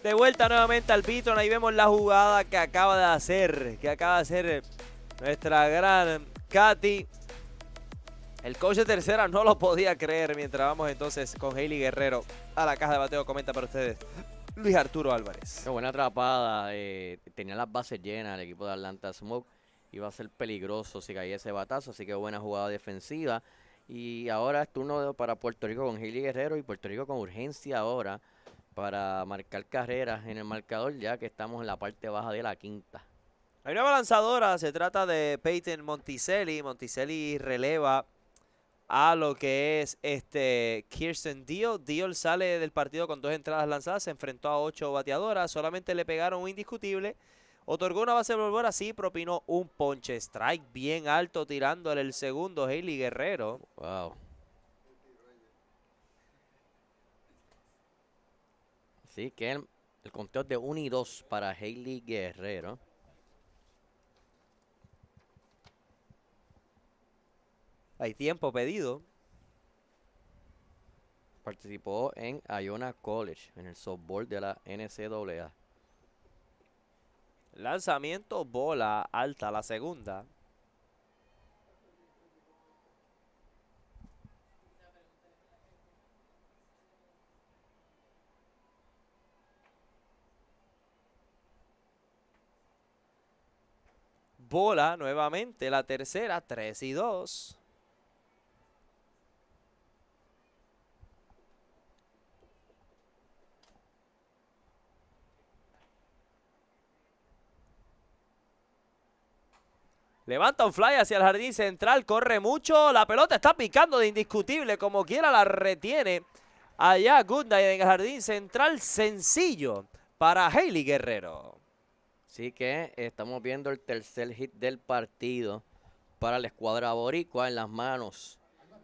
De vuelta nuevamente al Beaton, ahí vemos la jugada que acaba de hacer, nuestra gran Katy. El coach de tercera no lo podía creer mientras vamos entonces con Hailey Guerrero a la caja de bateo. Comenta para ustedes Luis Arturo Álvarez. Qué buena atrapada, tenía las bases llenas el equipo de Atlanta Smoke. Iba a ser peligroso si caía ese batazo, así que buena jugada defensiva. Y ahora es turno para Puerto Rico con Hailey Guerrero y Puerto Rico con urgencia ahora para marcar carreras en el marcador, ya que estamos en la parte baja de la quinta. Hay una lanzadora, se trata de Peyton Monticelli. Monticelli releva a lo que es Kirsten Deal. Deal sale del partido con 2 entradas lanzadas, se enfrentó a 8 bateadoras, solamente le pegaron un indiscutible. Otorgó una base por bola, sí, propinó un ponche. Strike bien alto tirándole el segundo Hailey Guerrero. Wow. Así que el conteo de 1 y 2 para Hailey Guerrero. Hay tiempo pedido. Participó en Iona College, en el softball de la NCAA. Lanzamiento, bola alta, la segunda. Bola nuevamente, la tercera, 3-2. Levanta un fly hacia el jardín central, corre mucho, la pelota está picando de indiscutible, como quiera la retiene allá Goodnight en el jardín central, sencillo para Hailey Guerrero. Así que estamos viendo el tercer hit del partido para la escuadra boricua en las manos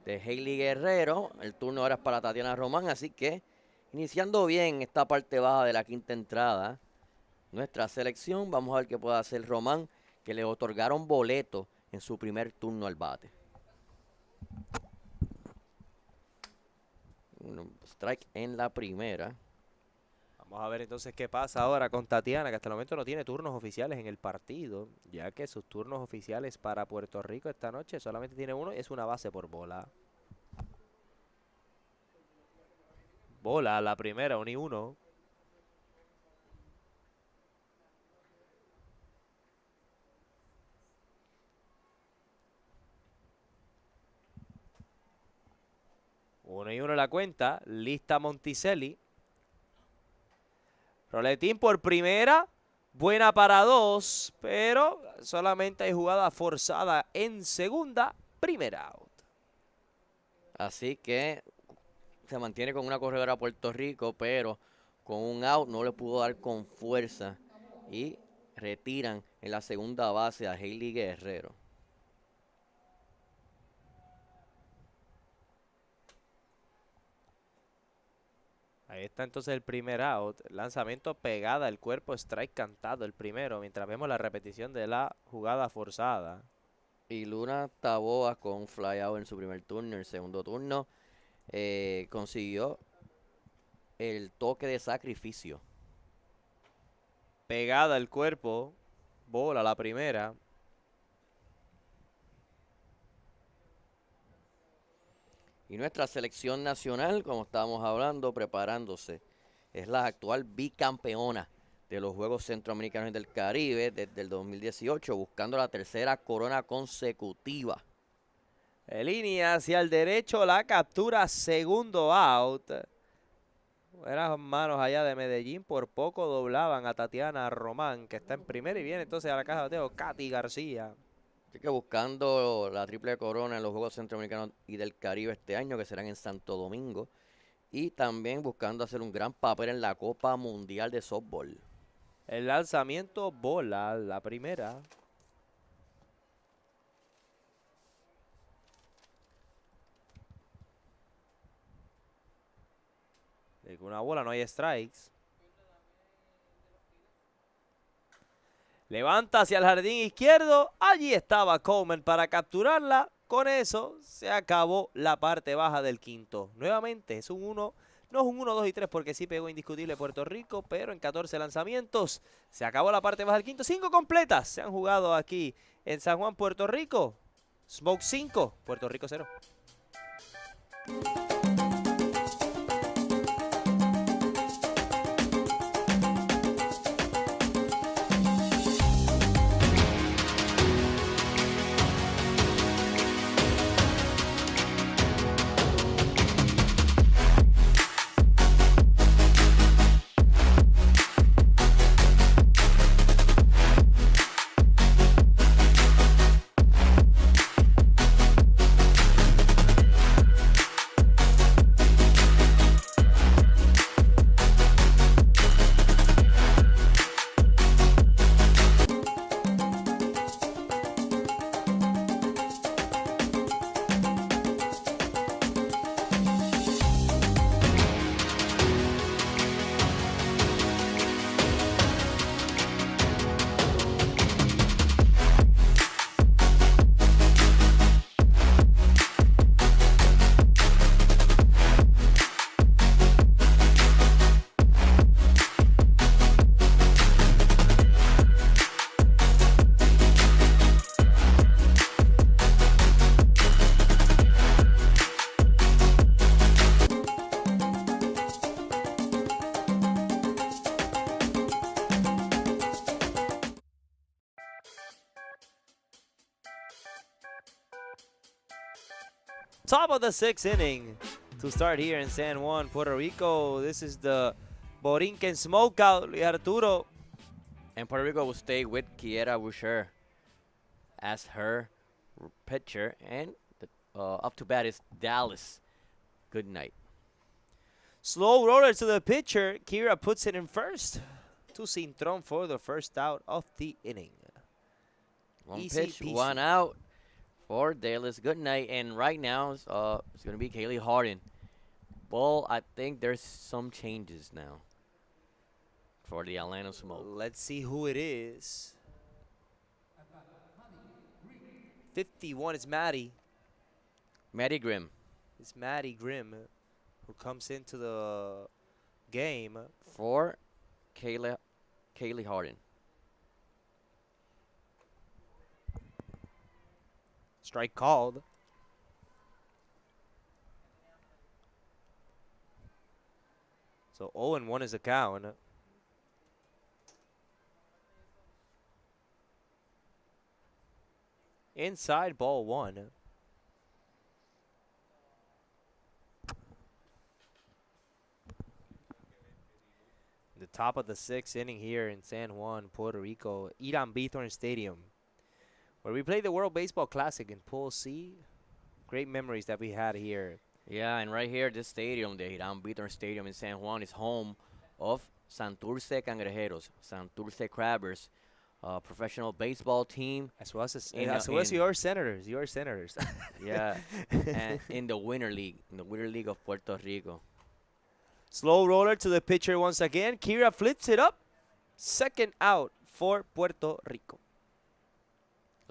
de Hailey Guerrero. El turno ahora es para Tatiana Román, así que iniciando bien esta parte baja de la quinta entrada, nuestra selección. Vamos a ver qué puede hacer Román, que le otorgaron boleto en su primer turno al bate. Un strike en la primera. Vamos a ver entonces qué pasa ahora con Tatiana, que hasta el momento no tiene turnos oficiales en el partido, ya que sus turnos oficiales para Puerto Rico esta noche solamente tiene uno y es una base por bola. Bola, la primera, 1-1. Uno y uno la cuenta, lista Monticelli. Roletín por primera, buena para 2, pero solamente hay jugada forzada en segunda, primera out. Así que se mantiene con una corredora a Puerto Rico, pero con un out no le pudo dar con fuerza y retiran en la segunda base a Hailey Guerrero. Ahí está entonces el primer out. Lanzamiento pegada al cuerpo, strike cantado el primero, mientras vemos la repetición de la jugada forzada. Y Luna Taboas con un fly out en su primer turno. En el segundo turno consiguió el toque de sacrificio. Pegada al cuerpo, bola la primera. Y nuestra selección nacional, como estábamos hablando, preparándose, es la actual bicampeona de los Juegos Centroamericanos y del Caribe desde el 2018, buscando la tercera corona consecutiva. En línea hacia el derecho, la captura, segundo out. Buenas manos allá de Medellín, por poco doblaban a Tatiana Román, que está en primera, y viene entonces a la caja de bateo Katy García. Así que buscando la triple corona en los Juegos Centroamericanos y del Caribe este año, que serán en Santo Domingo. Y también buscando hacer un gran papel en la Copa Mundial de Softball. El lanzamiento, bola, la primera. De una bola no hay strikes. Levanta hacia el jardín izquierdo. Allí estaba Coleman para capturarla. Con eso se acabó la parte baja del quinto. Nuevamente es un 1. No es un 1, 2 y 3 porque sí pegó indiscutible Puerto Rico. Pero en 14 lanzamientos se acabó la parte baja del quinto. 5 completas se han jugado aquí en San Juan, Puerto Rico. Smoke 5, Puerto Rico 0. Top of the 6th inning to start here in San Juan, Puerto Rico. This is the Borinquen Smokeout, Luis Arturo. And Puerto Rico will stay with Kiera Boucher as her pitcher. And up to bat is Dallas. Good night. Slow roller to the pitcher. Kira puts it in first to Cintron for the first out of the inning. One Easy pitch, peasy. one out for Dallas. Good night. And right now, it's going to be Kaylee Harden. Well, I think there's some changes now for the Atlanta Smoke. Let's see who it is. 51 is Maddie. Maddie Grimm. It's Maddie Grimm who comes into the game. For Kaylee Harden. Strike called. So 0-1 is the count. Inside ball 1. The top of the 6th inning here in San Juan, Puerto Rico, Irán Bithorn Stadium, where we played the World Baseball Classic in Pool C. Great memories that we had here. Yeah, and right here, this stadium, the Irán Bithorn Stadium in San Juan, is home of Santurce Cangrejeros, Santurce Crabbers, professional baseball team. As well as In- your Senators. Your Senators. Yeah, and in the Winter League, of Puerto Rico. Slow roller to the pitcher once again. Kira flips it up. Second out for Puerto Rico.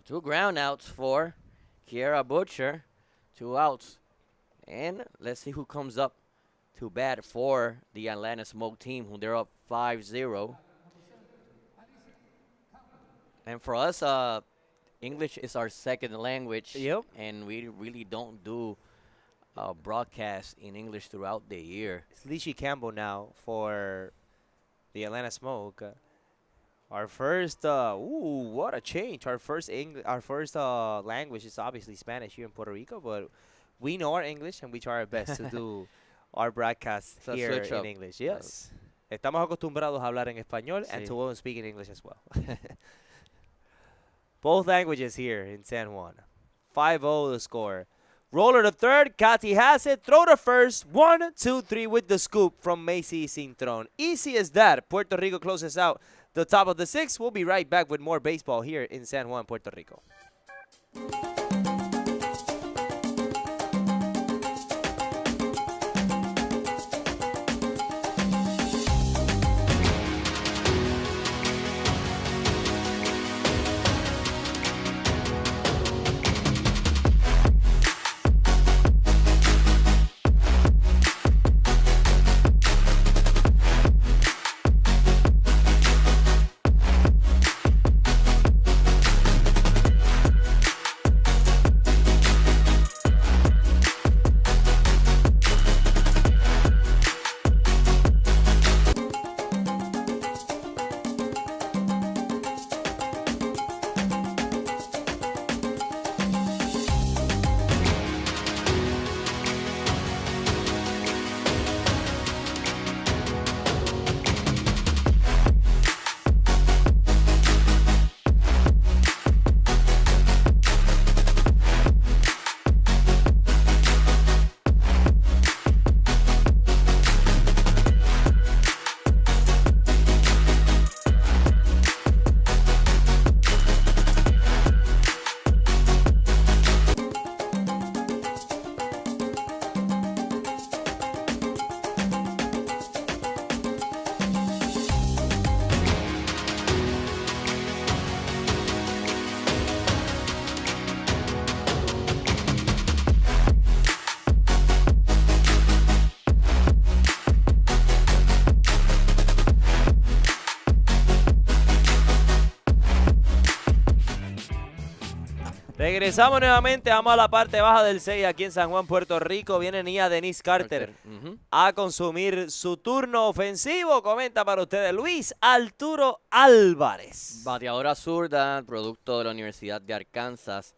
2 ground outs for Kiera Butcher. 2 outs. And let's see who comes up to bat for the Atlanta Smoke team, who they're up 5-0. And for us, English is our second language. Yep. And we really don't do broadcast in English throughout the year. It's Lishi Campbell now for the Atlanta Smoke. Our first, what a change. Our first language is obviously Spanish here in Puerto Rico, but we know our English and we try our best to do our broadcast It's a here switch in up. English. Yes. Estamos acostumbrados a hablar en español and Sí. to speak in English as well. Both languages here in San Juan. 5-0 the score. Roller to third. Kati has it. Throw to first. 1, 2, 3 with the scoop from Macy Cintron. Easy as that. Puerto Rico closes out the top of the 6th. We'll be right back with more baseball here in San Juan, Puerto Rico. Regresamos nuevamente, vamos a la parte baja del 6 aquí en San Juan, Puerto Rico. Viene Nia Denise Carter a consumir su turno ofensivo. Comenta para ustedes Luis Arturo Álvarez. Bateadora zurda, producto de la Universidad de Arkansas.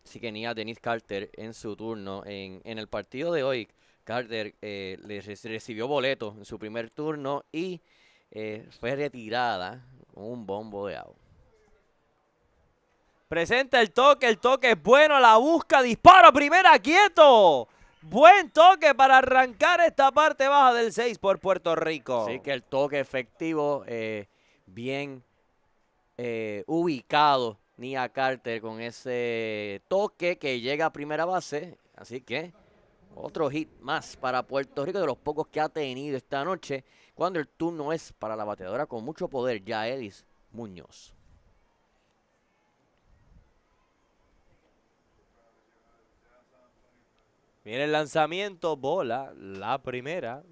Así que tenía a Dennis Carter en su turno. En el partido de hoy, Carter recibió boleto en su primer turno y fue retirada con un bombo de out. Presenta el toque es bueno, la busca, disparo, primera, quieto. Buen toque para arrancar esta parte baja del 6 por Puerto Rico. Así que el toque efectivo, bien ubicado Nia Carter con ese toque que llega a primera base. Así que otro hit más para Puerto Rico, de los pocos que ha tenido esta noche, cuando el turno es para la bateadora con mucho poder, Yaelis Muñoz. Viene el lanzamiento, bola, la primera.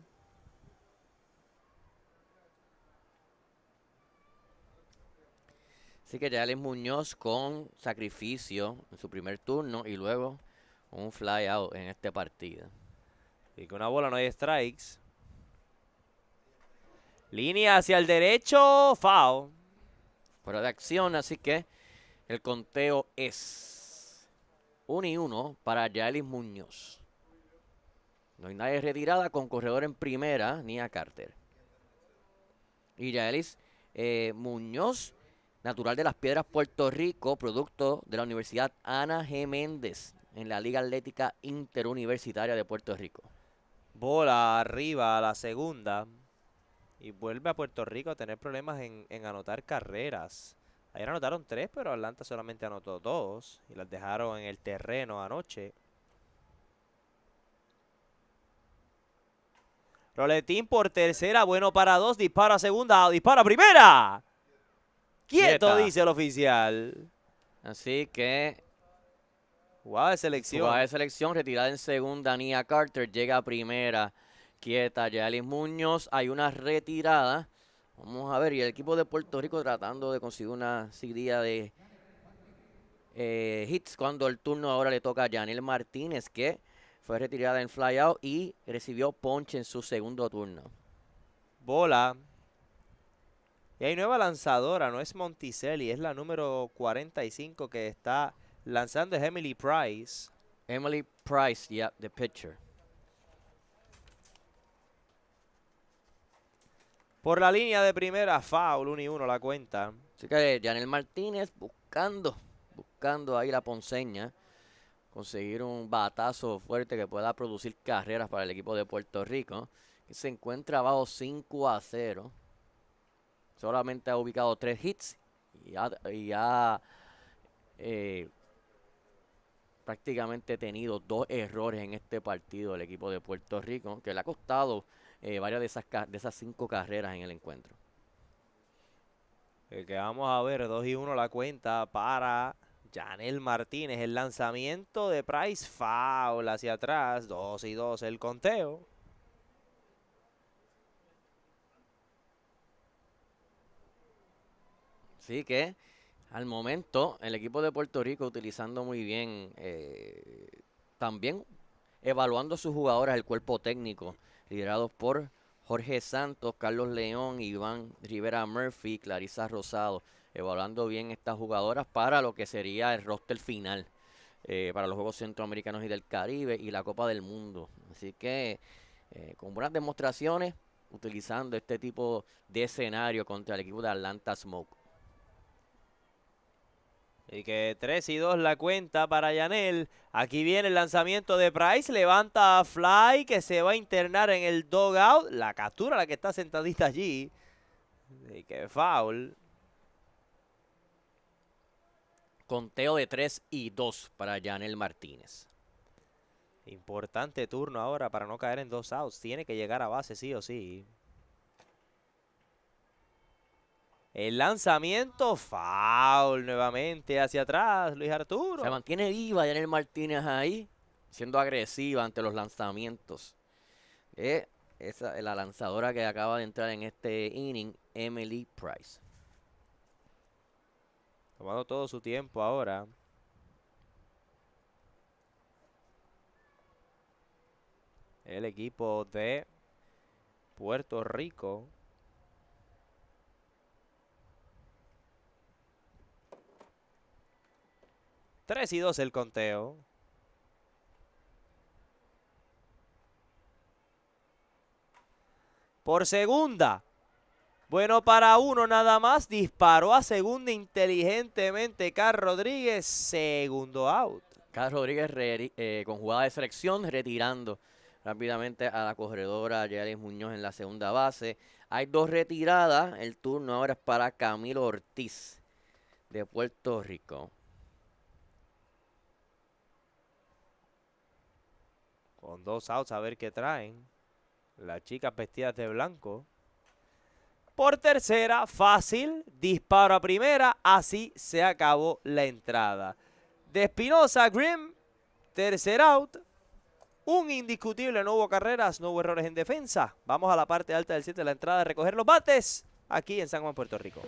Así que Yaelis Muñoz con sacrificio en su primer turno y luego un fly out en este partido. Y con una bola no hay strikes. Línea hacia el derecho, foul. Fuera de acción, así que el conteo es 1-1 para Yaelis Muñoz. No hay nadie retirada con corredor en primera, ni a Carter. Y Yaelis Muñoz, natural de Las Piedras, Puerto Rico, producto de la Universidad Ana G. Méndez en la Liga Atlética Interuniversitaria de Puerto Rico. Bola arriba a la segunda. Y vuelve a Puerto Rico a tener problemas en anotar carreras. Ayer anotaron 3, pero Atlanta solamente anotó 2. Y las dejaron en el terreno anoche. Roletín por tercera, bueno para 2, dispara a segunda, dispara a primera. Quieto, Quieta. dice el oficial. Así que Jugada de selección. jugada de selección, retirada en segunda, Nia Carter, llega a primera, quieta, Yaelis Muñoz, hay una retirada. Vamos a ver, y el equipo de Puerto Rico tratando de conseguir una seguidilla de hits cuando el turno ahora le toca a Yanel Martínez, que fue retirada en flyout y recibió ponche en su segundo turno. Bola. Y hay nueva lanzadora, no es Monticelli, es la número 45 que está lanzando, es Emily Price. Emily Price, yeah, the pitcher. Por la línea de primera, foul, 1-1 la cuenta. Así que Yanel Martínez buscando ahí la ponceña, conseguir un batazo fuerte que pueda producir carreras para el equipo de Puerto Rico, que se encuentra abajo 5-0. Solamente ha ubicado 3 hits y ha prácticamente tenido 2 errores en este partido el equipo de Puerto Rico, que le ha costado varias de esas 5 carreras en el encuentro. Que vamos a ver, 2-1 la cuenta para Yanel Martínez. El lanzamiento de Price, foul hacia atrás, 2-2 el conteo. Así que al momento el equipo de Puerto Rico utilizando muy bien, también evaluando a sus jugadores, el cuerpo técnico, liderados por Jorge Santos, Carlos León, Iván Rivera Murphy, Clarisa Rosado, evaluando bien estas jugadoras para lo que sería el roster final, para los Juegos Centroamericanos y del Caribe y la Copa del Mundo. Así que con buenas demostraciones, utilizando este tipo de escenario contra el equipo de Atlanta Smoke. Y que 3-2 la cuenta para Yanel. Aquí viene el lanzamiento de Price. Levanta a fly que se va a internar en el dugout. La captura la que está sentadita allí. Y que foul. Conteo de 3-2 para Yanel Martínez. Importante turno ahora para no caer en 2 outs. Tiene que llegar a base sí o sí. El lanzamiento, foul nuevamente hacia atrás, Luis Arturo. Se mantiene viva Yanel Martínez ahí, siendo agresiva ante los lanzamientos. La lanzadora que acaba de entrar en este inning, Emily Price. Tomando todo su tiempo ahora. El equipo de Puerto Rico. 3-2 el conteo. Por segunda. Bueno, para uno nada más. Disparó a segunda inteligentemente Carl Rodríguez. Segundo out. Carl Rodríguez con jugada de selección, retirando rápidamente a la corredora Yaris Muñoz en la segunda base. Hay 2 retiradas. El turno ahora es para Camilo Ortiz de Puerto Rico. Con 2 outs, a ver qué traen. Las chicas vestidas de blanco. Por tercera, fácil. Disparo a primera. Así se acabó la entrada. De Espinosa, Grimm. Tercer out. Un indiscutible, no hubo carreras, no hubo errores en defensa. Vamos a la parte alta del 7 de la entrada a recoger los bates. Aquí en San Juan, Puerto Rico.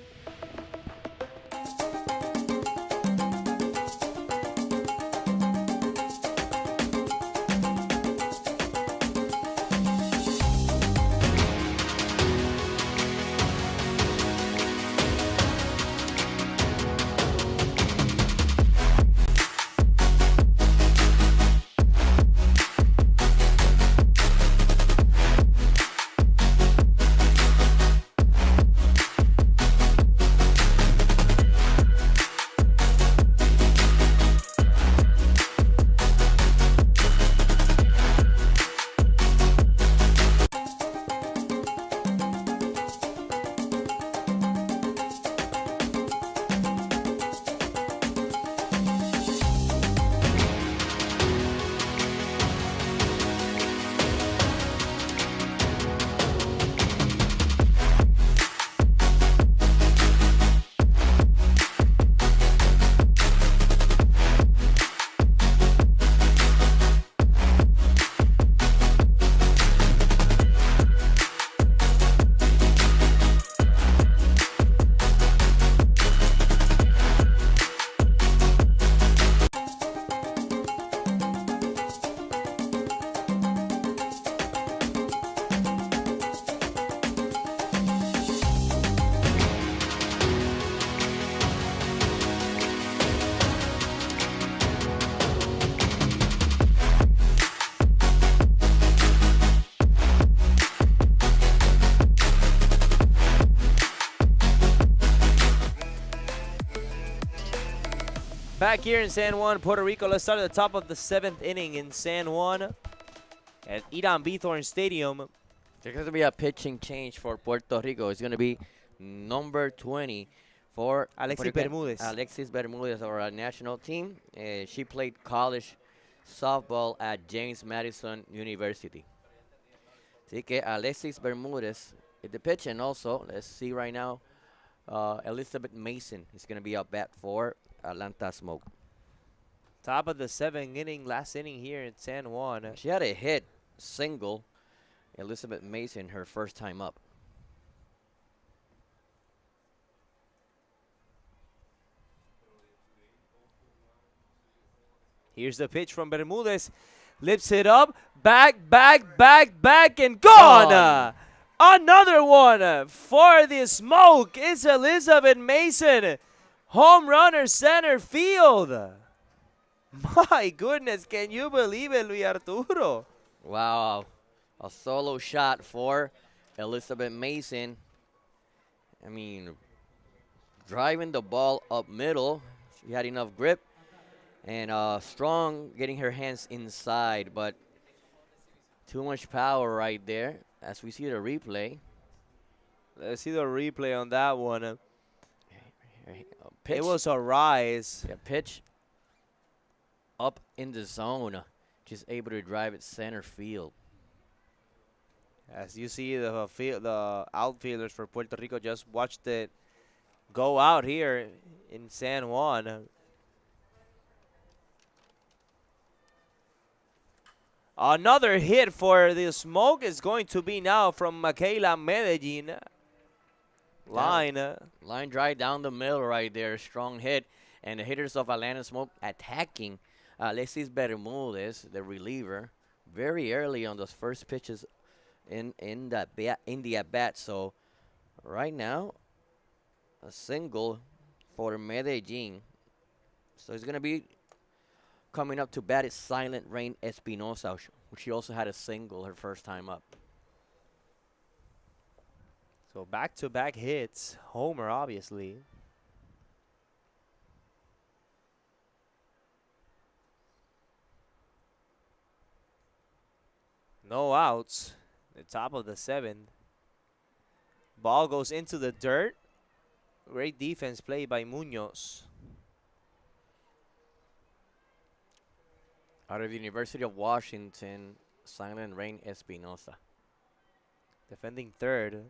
Back here in San Juan, Puerto Rico. Let's start at the top of the 7th inning in San Juan at Irán Bithorn Stadium. There's going to be a pitching change for Puerto Rico. It's going to be number 20 for Alexis Bermúdez. Alexis Bermúdez of our national team. She played college softball at James Madison University. Así que Alexis Bermúdez is the pitch, and also, let's see right now, Elizabeth Mason is going to be up bat for Atlanta Smoke. Top of the 7th inning, last inning here in San Juan. She had a hit single, Elizabeth Mason, her first time up. Here's the pitch from Bermúdez. Lifts it up. Back, and gone! Another one for the Smoke. It's Elizabeth Mason. Home runner, center field. My goodness, can you believe it, Luis Arturo? Wow, a solo shot for Elizabeth Mason. I mean, driving the ball up middle. She had enough grip and strong getting her hands inside, but too much power right there as we see the replay. Let's see the replay on that one. Pitch. It was a rise. Yeah, pitch up in the zone. Just able to drive it center field. As you see, the outfielders for Puerto Rico just watched it go out here in San Juan. Another hit for the Smoke is going to be now from Michaela Medellin. Line drive down the middle right there. Strong hit. And the hitters of Atlanta Smoke attacking Alexis Bermúdez, the reliever, very early on those first pitches in the at-bat. So right now, a single for Medellin. So it's going to be Coming up to bat is Silent Rain Espinosa. She also had a single her first time up. So back-to-back hits. Homer, obviously. No outs. The top of the 7th. Ball goes into the dirt. Great defense played by Munoz. Out of the University of Washington, Silent Rain Espinosa. Defending third.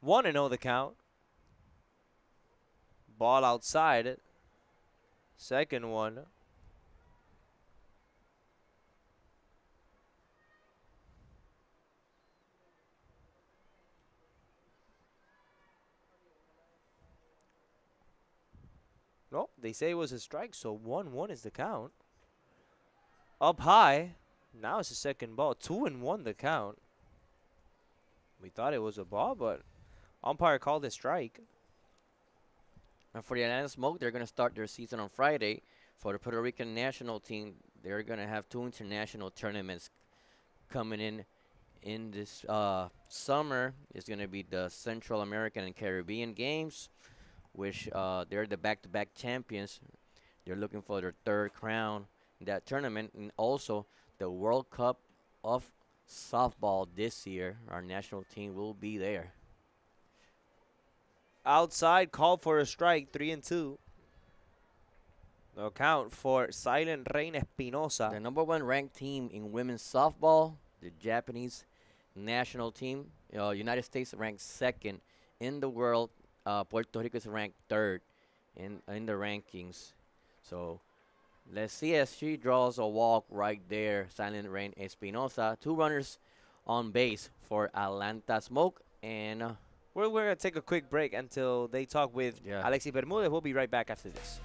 1-0 the count. Ball outside. Second one. No, they say it was a strike, so 1-1 is the count. Up high. Now it's the second ball. 2-1 the count. We thought it was a ball, but umpire called it strike. And for the Atlanta Smoke, they're going to start their season on Friday. For the Puerto Rican national team, they're going to have 2 international tournaments coming in this summer. It's going to be the Central American and Caribbean Games, which they're the back-to-back champions. They're looking for their 3rd crown in that tournament. And also the World Cup of softball this year. Our national team will be there. Outside, called for a strike, 3-2. No count for Silent Rain Espinosa. The #1 ranked team in women's softball, the Japanese national team. United States ranked 2nd in the world. Puerto Rico is ranked 3rd in the rankings. So let's see as she draws a walk right there. Silent Rain Espinosa. 2 runners on base for Atlanta Smoke. And We're going to take a quick break until they talk with Alexis Bermudez. We'll be right back after this.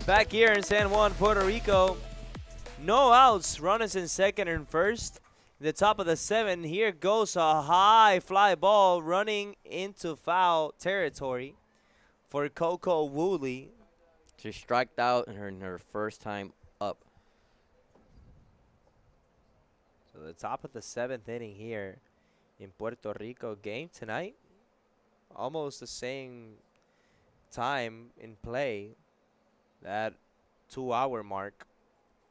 Back here in San Juan, Puerto Rico. No outs. Runners in second and first. The top of the 7th. Here goes a high fly ball running into foul territory for Coco Woolley. she struck out in her first time up. So the top of the 7th inning here in Puerto Rico. Game tonight. Almost the same time in play. That 2-hour mark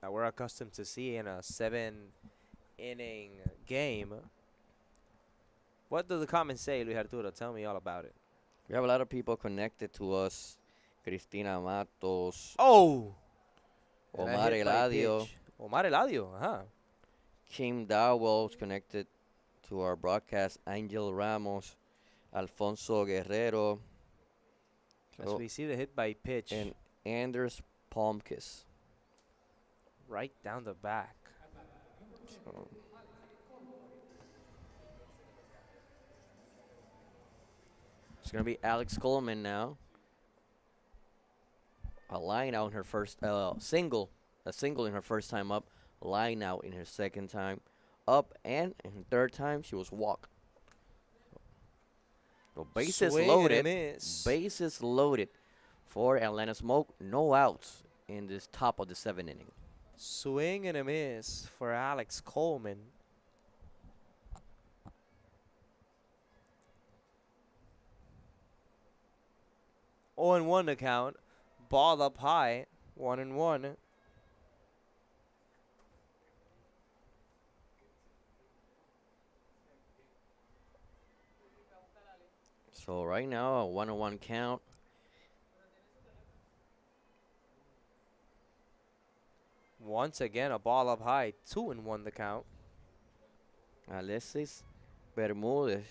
that we're accustomed to see in a 7-inning game. What do the comments say, Luis Arturo? Tell me all about it. We have a lot of people connected to us. Cristina Matos. Oh! Omar Eladio. Omar Eladio, Kim Dowell is connected to our broadcast. Angel Ramos. Alfonso Guerrero. As we see the hit by pitch. And Anders Palmkis. Right down the back. So it's going to be Alex Coleman now. A line out in her first single. A single in her first time up. Line out in her second time up. And in her third time, she was walked. So bases Swing loaded. and a miss. Bases loaded for Atlanta Smoke. No outs in this top of the 7th inning. Swing and a miss for Alex Coleman. Oh, and 1 to count. Ball up high. 1-1. So right now, a 1-1 count. Once again, a ball up high. 2-1 the count. Alexis Bermudez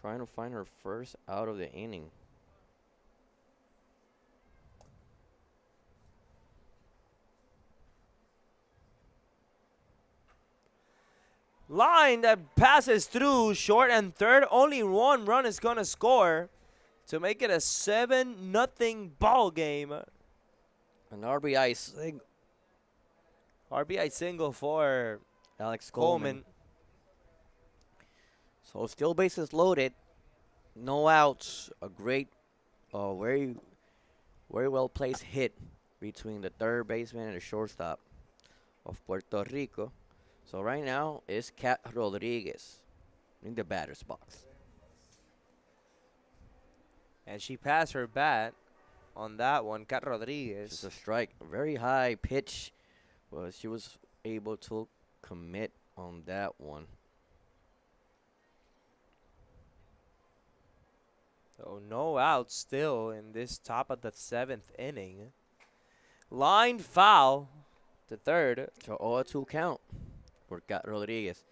trying to find her first out of the inning. Line that passes through short and third. Only one run is going to score to make it a 7-0 ball game. An RBI single. RBI single for Alex Coleman. So still bases loaded, no outs. A great, very well placed hit between the third baseman and the shortstop of Puerto Rico. So right now it's Kat Rodriguez in the batter's box. And she passed her bat on that one, Kat Rodriguez. It's a strike, a very high pitch, but she was able to commit on that one. So no outs still in this top of the 7th inning. Line foul to third. So 0-2 count for Kat Rodriguez.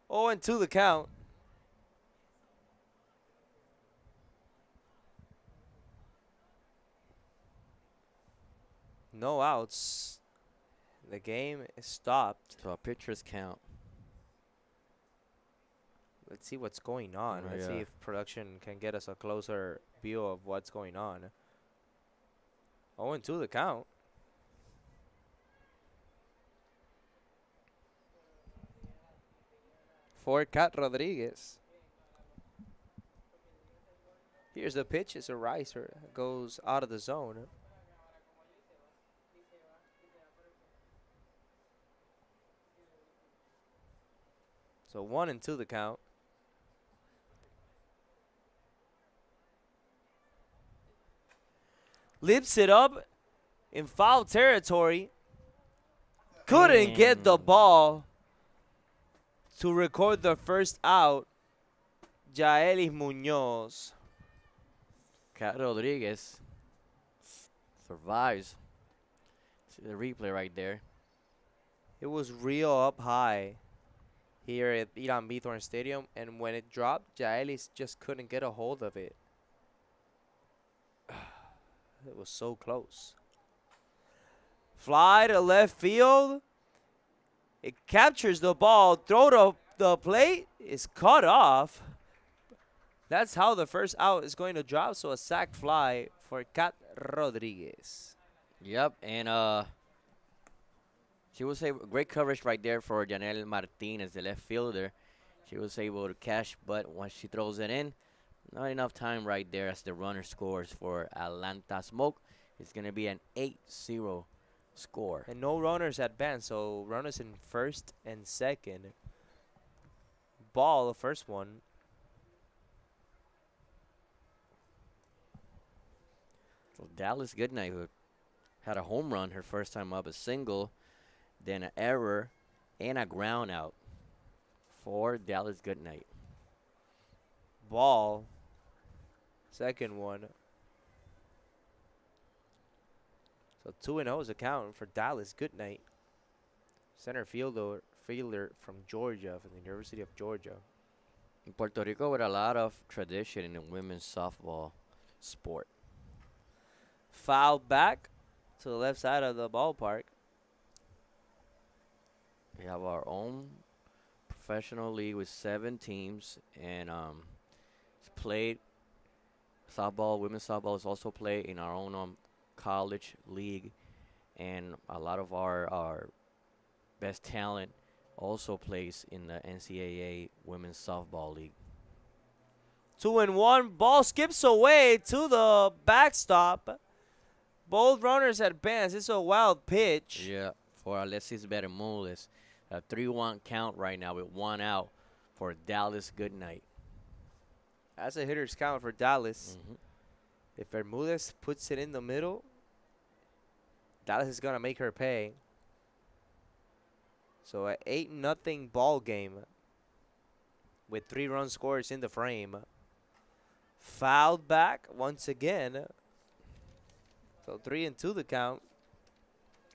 Oh, and 2 the count. No outs. The game is stopped. So a pitcher's count. Let's see what's going on. Oh, Let's see yeah. if production can get us a closer view of what's going on. 0-2 the count. For Kat Rodriguez. Here's the pitch. It's a riser. Goes out of the zone. So 1-2 the count. Lifts it up in foul territory. Couldn't get the ball to record the first out. Yaelis Munoz. Kat Rodriguez survives. See the replay right there. It was real up high here at Irán Bithorn Stadium, and when it dropped, Yaelis just couldn't get a hold of it. It was so close. Fly to left field. It captures the ball. Throw to the plate is cut off. That's how the first out is going to drop. So a sac fly for Kat Rodriguez. Yep, and she was able, great coverage right there for Janelle Martinez, the left fielder. She was able to catch, but once she throws it in, not enough time right there as the runner scores for Atlanta Smoke. It's going to be an 8-0 score. And no runners advance, so runners in first and second. Ball, the first one. So Dallas Goodnight, who had a home run her first time up, a single, then an error, and a ground out for Dallas Goodnight. Ball. Second one. So 2-0 is a count for Dallas Goodnight. Center fielder from Georgia, from the University of Georgia. In Puerto Rico with a lot of tradition in the women's softball sport. Foul back to the left side of the ballpark. We have our own professional league with 7 teams, and it's played softball. Women's softball is also played in our own college league, and a lot of our best talent also plays in the NCAA Women's Softball League. 2-1. Ball skips away to the backstop. Both runners advance. It's a wild pitch. Yeah, for Alexis Bermudez. A 3-1 count right now with 1 out for Dallas Goodnight. That's a hitter's count for Dallas. Mm-hmm. If Bermudez puts it in the middle, Dallas is going to make her pay. So an 8-0 ball game with 3 run scores in the frame. Fouled back once again. So 3-2 the count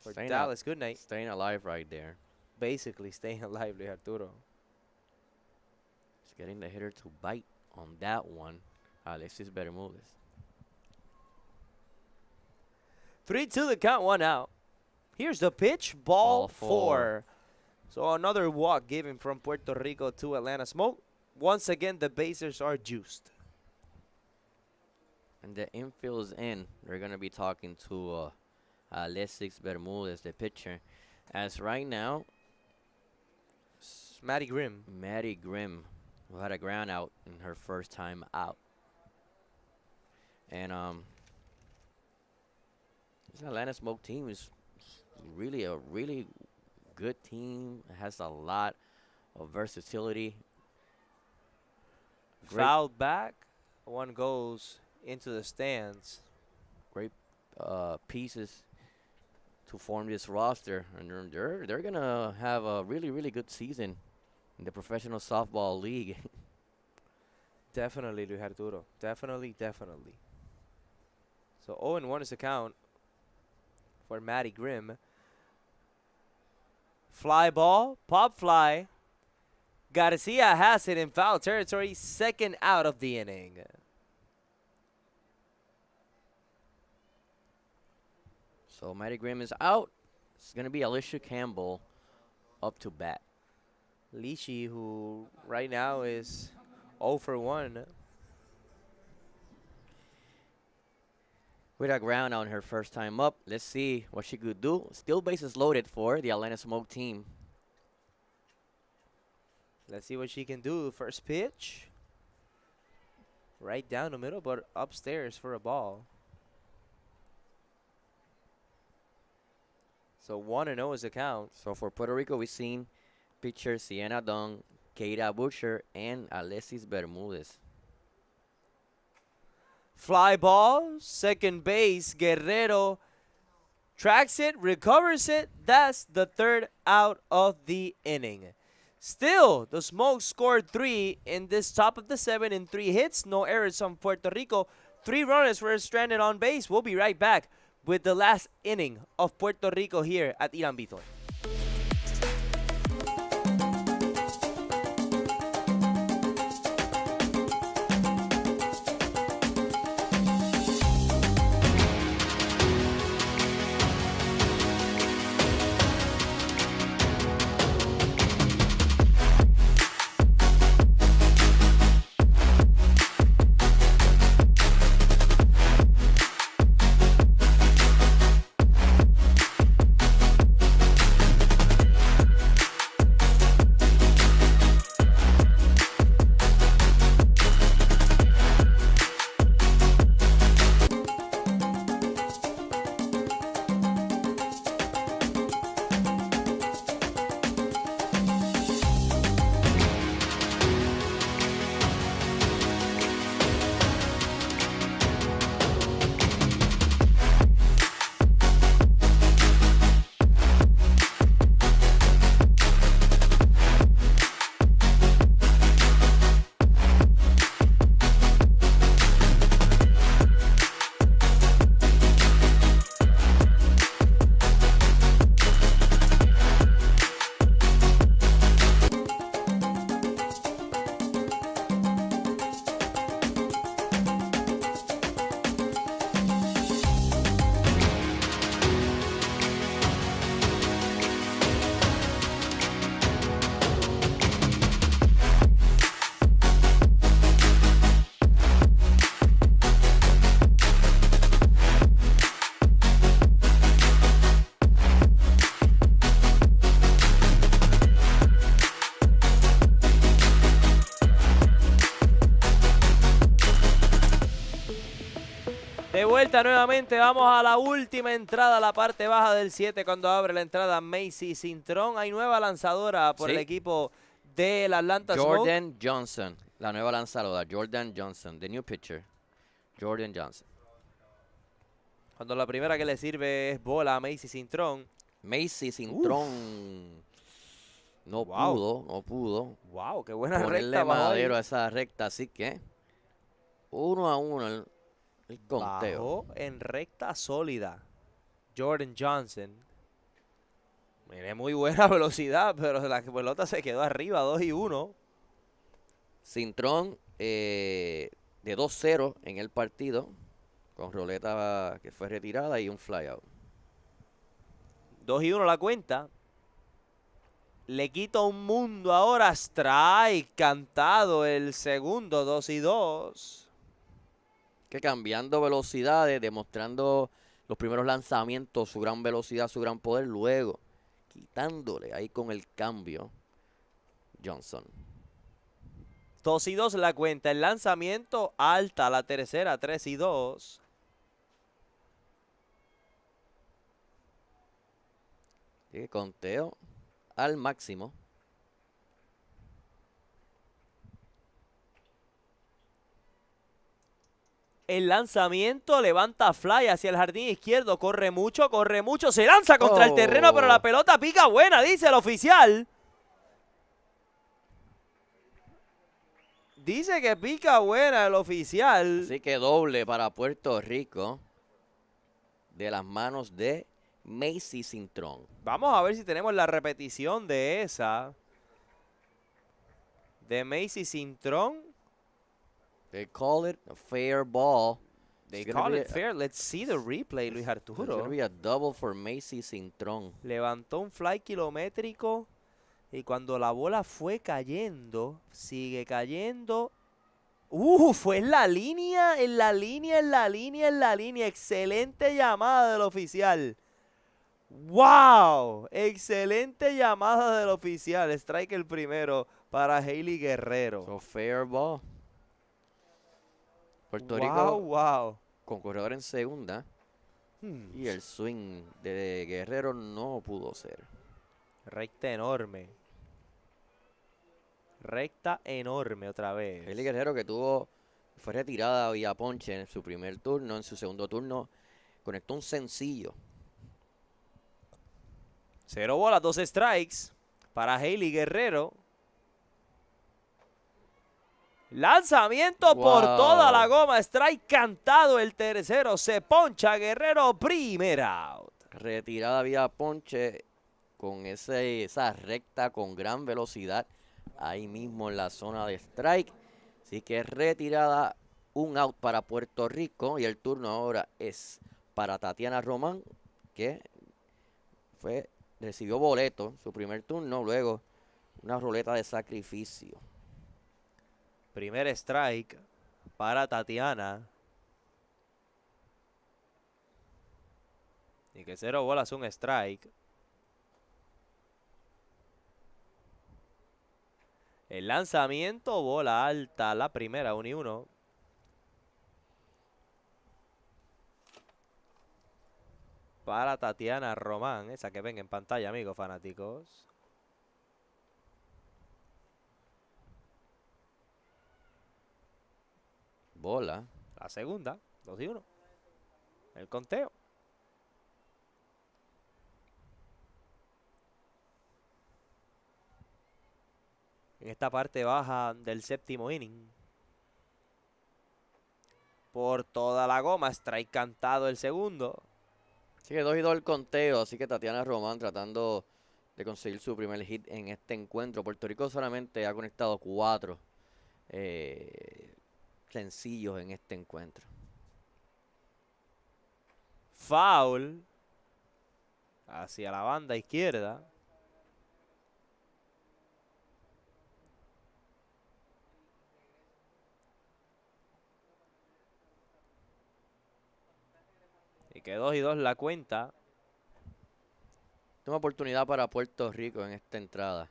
for Staying Dallas. Good night. Staying alive right there. Basically staying alive, Luis Arturo. Just getting the hitter to bite on that one. Alexis Bermudez. 3-2 the count, 1 out. Here's the pitch, ball 4. So another walk given from Puerto Rico to Atlanta Smoke. Once again, the basers are juiced. And the infield's in. They're going to be talking to Alexis Bermudez, the pitcher. As right now, Maddie Grimm. Maddie Grimm, who had a ground out in her first time out. And this Atlanta Smoke team is really a really good team. It has a lot of versatility. Fouled back. One goes into the stands. Great pieces to form this roster, and they're gonna have a really good season in the professional softball league. Definitely, Luis Arturo. Definitely. So 0-1 is the count for Maddie Grimm. Fly ball, pop fly. Garcia has it in foul territory, second out of the inning. So Maddie Grimm is out. It's going to be Alicia Campbell up to bat. Lishi, who right now is 0 for 1. With a ground on her first time up. Let's see what she could do. Still bases loaded for the Atlanta Smoke team. Let's see what she can do. First pitch. Right down the middle, but upstairs for a ball. So 1-0 is the count. So for Puerto Rico, we've seen pitchers Sienna Dung, Keita Butcher, and Alexis Bermudez. Fly ball, second base, Guerrero tracks it, recovers it. That's the third out of the inning. Still, the Smoke scored 3 in this top of the 7 in 3 hits. No errors on Puerto Rico. 3 runners were stranded on base. We'll be right back with the last inning of Puerto Rico here at Irán Bithorn. De vuelta nuevamente, vamos a la última entrada, la parte baja del 7 cuando abre la entrada Macy Cintrón. Hay nueva lanzadora por el equipo del Atlanta Smoke. Jordan Johnson, la nueva lanzadora, Jordan Johnson, the new pitcher, Jordan Johnson. Cuando la primera que le sirve es bola a Macy Cintrón. Macy Cintrón no pudo. Wow, qué buena ponerle recta. madero a esa recta, así que 1-1 El conteo. Bajó en recta sólida. Jordan Johnson. Tiene muy buena velocidad, pero la pelota se quedó arriba, 2-1. Cintrón de 2-0 en el partido, con roleta que fue retirada y un flyout. 2-1 la cuenta. Le quita un mundo ahora. Strike cantado el segundo, 2-2. Que cambiando velocidades, demostrando los primeros lanzamientos, su gran velocidad, su gran poder, luego quitándole ahí con el cambio Johnson. 2-2 la cuenta. El lanzamiento alta, la tercera, 3-2. Conteo al máximo. El lanzamiento levanta fly hacia el jardín izquierdo. Corre mucho, se lanza contra el terreno, pero la pelota pica buena, dice el oficial. Dice que pica buena el oficial. Así que doble para Puerto Rico de las manos de Macy Cintrón. Vamos a ver si tenemos la repetición de esa. De Macy Cintrón. They call it a fair ball. They call it fair. Let's see the replay, Luis It's going Arturo. to be a double for Macy Cintrón. Levantó un fly kilométrico y cuando la bola fue cayendo, sigue cayendo. Fue en la línea, en la línea, en la línea, en la línea. Excelente llamada del oficial. ¡Wow! Excelente llamada del oficial. Strike el primero para Hailey Guerrero. So fair ball. Puerto Wow, Rico wow. con corredor en segunda. Y el swing de Guerrero no pudo ser. Recta enorme. Recta enorme otra vez. Hailey Guerrero que fue retirada vía ponche en su primer turno. En su segundo turno conectó un sencillo. 0 bolas, 2 strikes para Hailey Guerrero. Lanzamiento por toda la goma. Strike cantado el tercero. Se poncha Guerrero. Primer out. Retirada vía ponche con esa recta con gran velocidad. Ahí mismo en la zona de strike. Así que retirada, un out para Puerto Rico. Y el turno ahora es para Tatiana Román, que recibió boleto su primer turno. Luego una ruleta de sacrificio. Primer strike para Tatiana. Y que 0 bolas, un strike. El lanzamiento, bola alta, la primera, 1-1. Para Tatiana Román, esa que ven en pantalla, amigos fanáticos. Bola. La segunda, 2-1. El conteo. En esta parte baja del séptimo inning. Por toda la goma, strike cantado el segundo. Así que 2-2 el conteo. Así que Tatiana Román tratando de conseguir su primer hit en este encuentro. Puerto Rico solamente ha conectado 4 sencillos en este encuentro. Foul hacia la banda izquierda. Y que 2-2 la cuenta. Una oportunidad para Puerto Rico en esta entrada.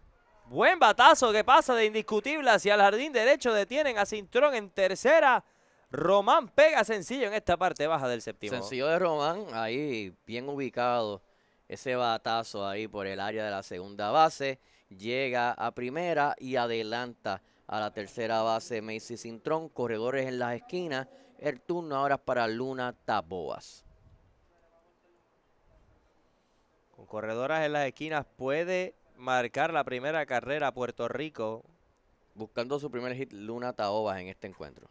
Buen batazo que pasa de indiscutible hacia el jardín derecho. Detienen a Cintrón en tercera. Román pega sencillo en esta parte baja del séptimo. Sencillo de Román, ahí bien ubicado. Ese batazo ahí por el área de la segunda base. Llega a primera y adelanta a la tercera base Macy Cintrón. Corredores en las esquinas. El turno ahora es para Luna Taboas. Con corredoras en las esquinas puede marcar la primera carrera a Puerto Rico. Buscando su primer hit Luna Taboas en este encuentro.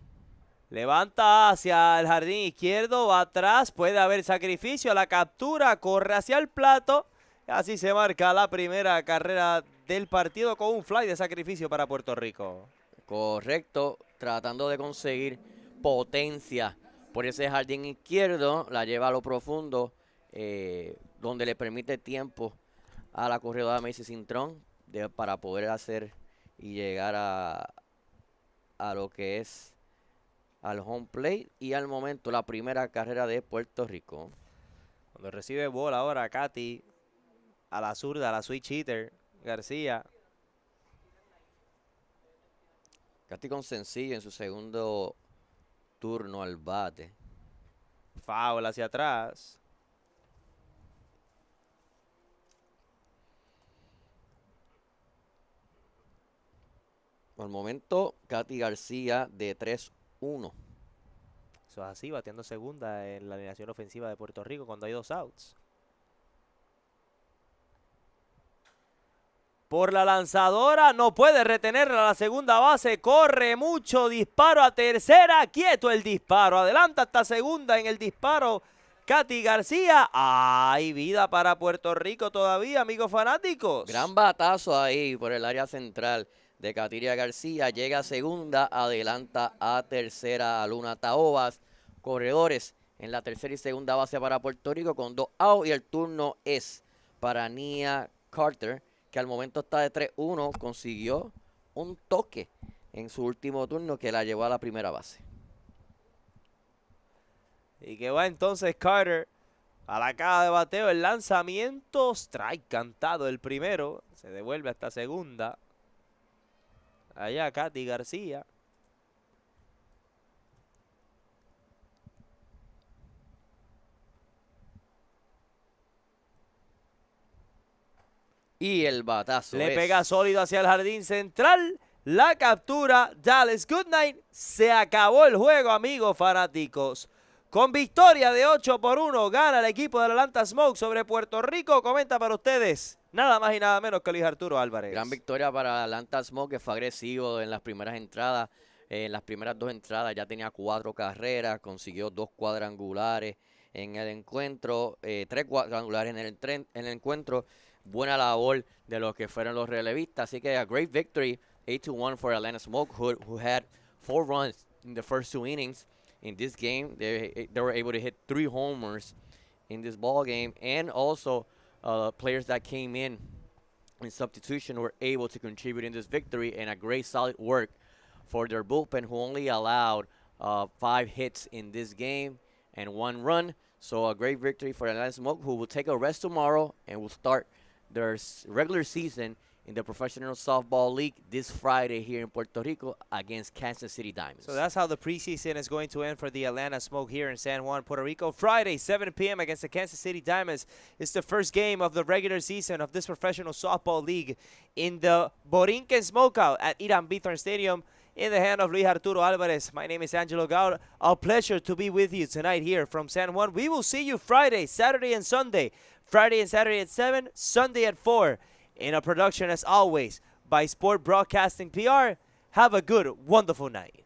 Levanta hacia el jardín izquierdo, va atrás, puede haber sacrificio, la captura, corre hacia el plato. Así se marca la primera carrera del partido con un fly de sacrificio para Puerto Rico. Correcto, tratando de conseguir potencia por ese jardín izquierdo, la lleva a lo profundo, donde le permite tiempo a la corredora Macy Cintrón para poder hacer y llegar a lo que es al home plate y al momento la primera carrera de Puerto Rico. Cuando recibe bola ahora Katy a la zurda, a la switch hitter, García. Katy con sencillo en su segundo turno al bate. Foul hacia atrás. Al momento, Katy García de 3-1. Eso es así, bateando segunda en la alineación ofensiva de Puerto Rico cuando hay 2 outs. Por la lanzadora, no puede retenerla a la segunda base, corre mucho, disparo a tercera, quieto el disparo, adelanta hasta segunda en el disparo, Katy García. Hay vida para Puerto Rico todavía, amigos fanáticos. Gran batazo ahí por el área central de Katiria García, llega a segunda, adelanta a tercera a Luna Taobas. Corredores en la tercera y segunda base para Puerto Rico con 2 outs y el turno es para Nia Carter, que al momento está de 3-1, consiguió un toque en su último turno que la llevó a la primera base. Y que va entonces Carter a la caja de bateo, el lanzamiento, strike cantado el primero, se devuelve hasta segunda. Allá Katy García. Y el batazo Le pega sólido hacia el jardín central. La captura, Dallas Goodnight. Se acabó el juego, amigos fanáticos. Con victoria de 8-1, gana el equipo del Atlanta Smoke sobre Puerto Rico. Comenta para ustedes, nada más y nada menos que Luis Arturo Álvarez. Gran victoria para Atlanta Smoke, que fue agresivo en las primeras entradas. En las primeras 2 entradas ya tenía 4 carreras, consiguió 2 cuadrangulares en el encuentro, 3 cuadrangulares en el encuentro. Buena labor de los que fueron los relevistas. Así que a great victory, 8-1 for Atlanta Smoke, who had 4 runs in the first 2 innings. In this game, they were able to hit 3 homers in this ball game, and also players that came in substitution were able to contribute in this victory, and a great solid work for their bullpen, who only allowed 5 hits in this game and 1 run. So a great victory for Atlanta Smoke, who will take a rest tomorrow and will start their regular season in the Professional Softball League this Friday here in Puerto Rico against Kansas City Diamonds. So that's how the preseason is going to end for the Atlanta Smoke here in San Juan, Puerto Rico. Friday, 7 p.m. against the Kansas City Diamonds. It's the first game of the regular season of this Professional Softball League in the Borinquen Smokeout at Irán Bithorn Stadium. In the hand of Luis Arturo Álvarez, my name is Angelo Gaur. A pleasure to be with you tonight here from San Juan. We will see you Friday, Saturday, and Sunday. Friday and Saturday at 7, Sunday at 4. In a production, as always, by Sport Broadcasting PR. Have a good, wonderful night.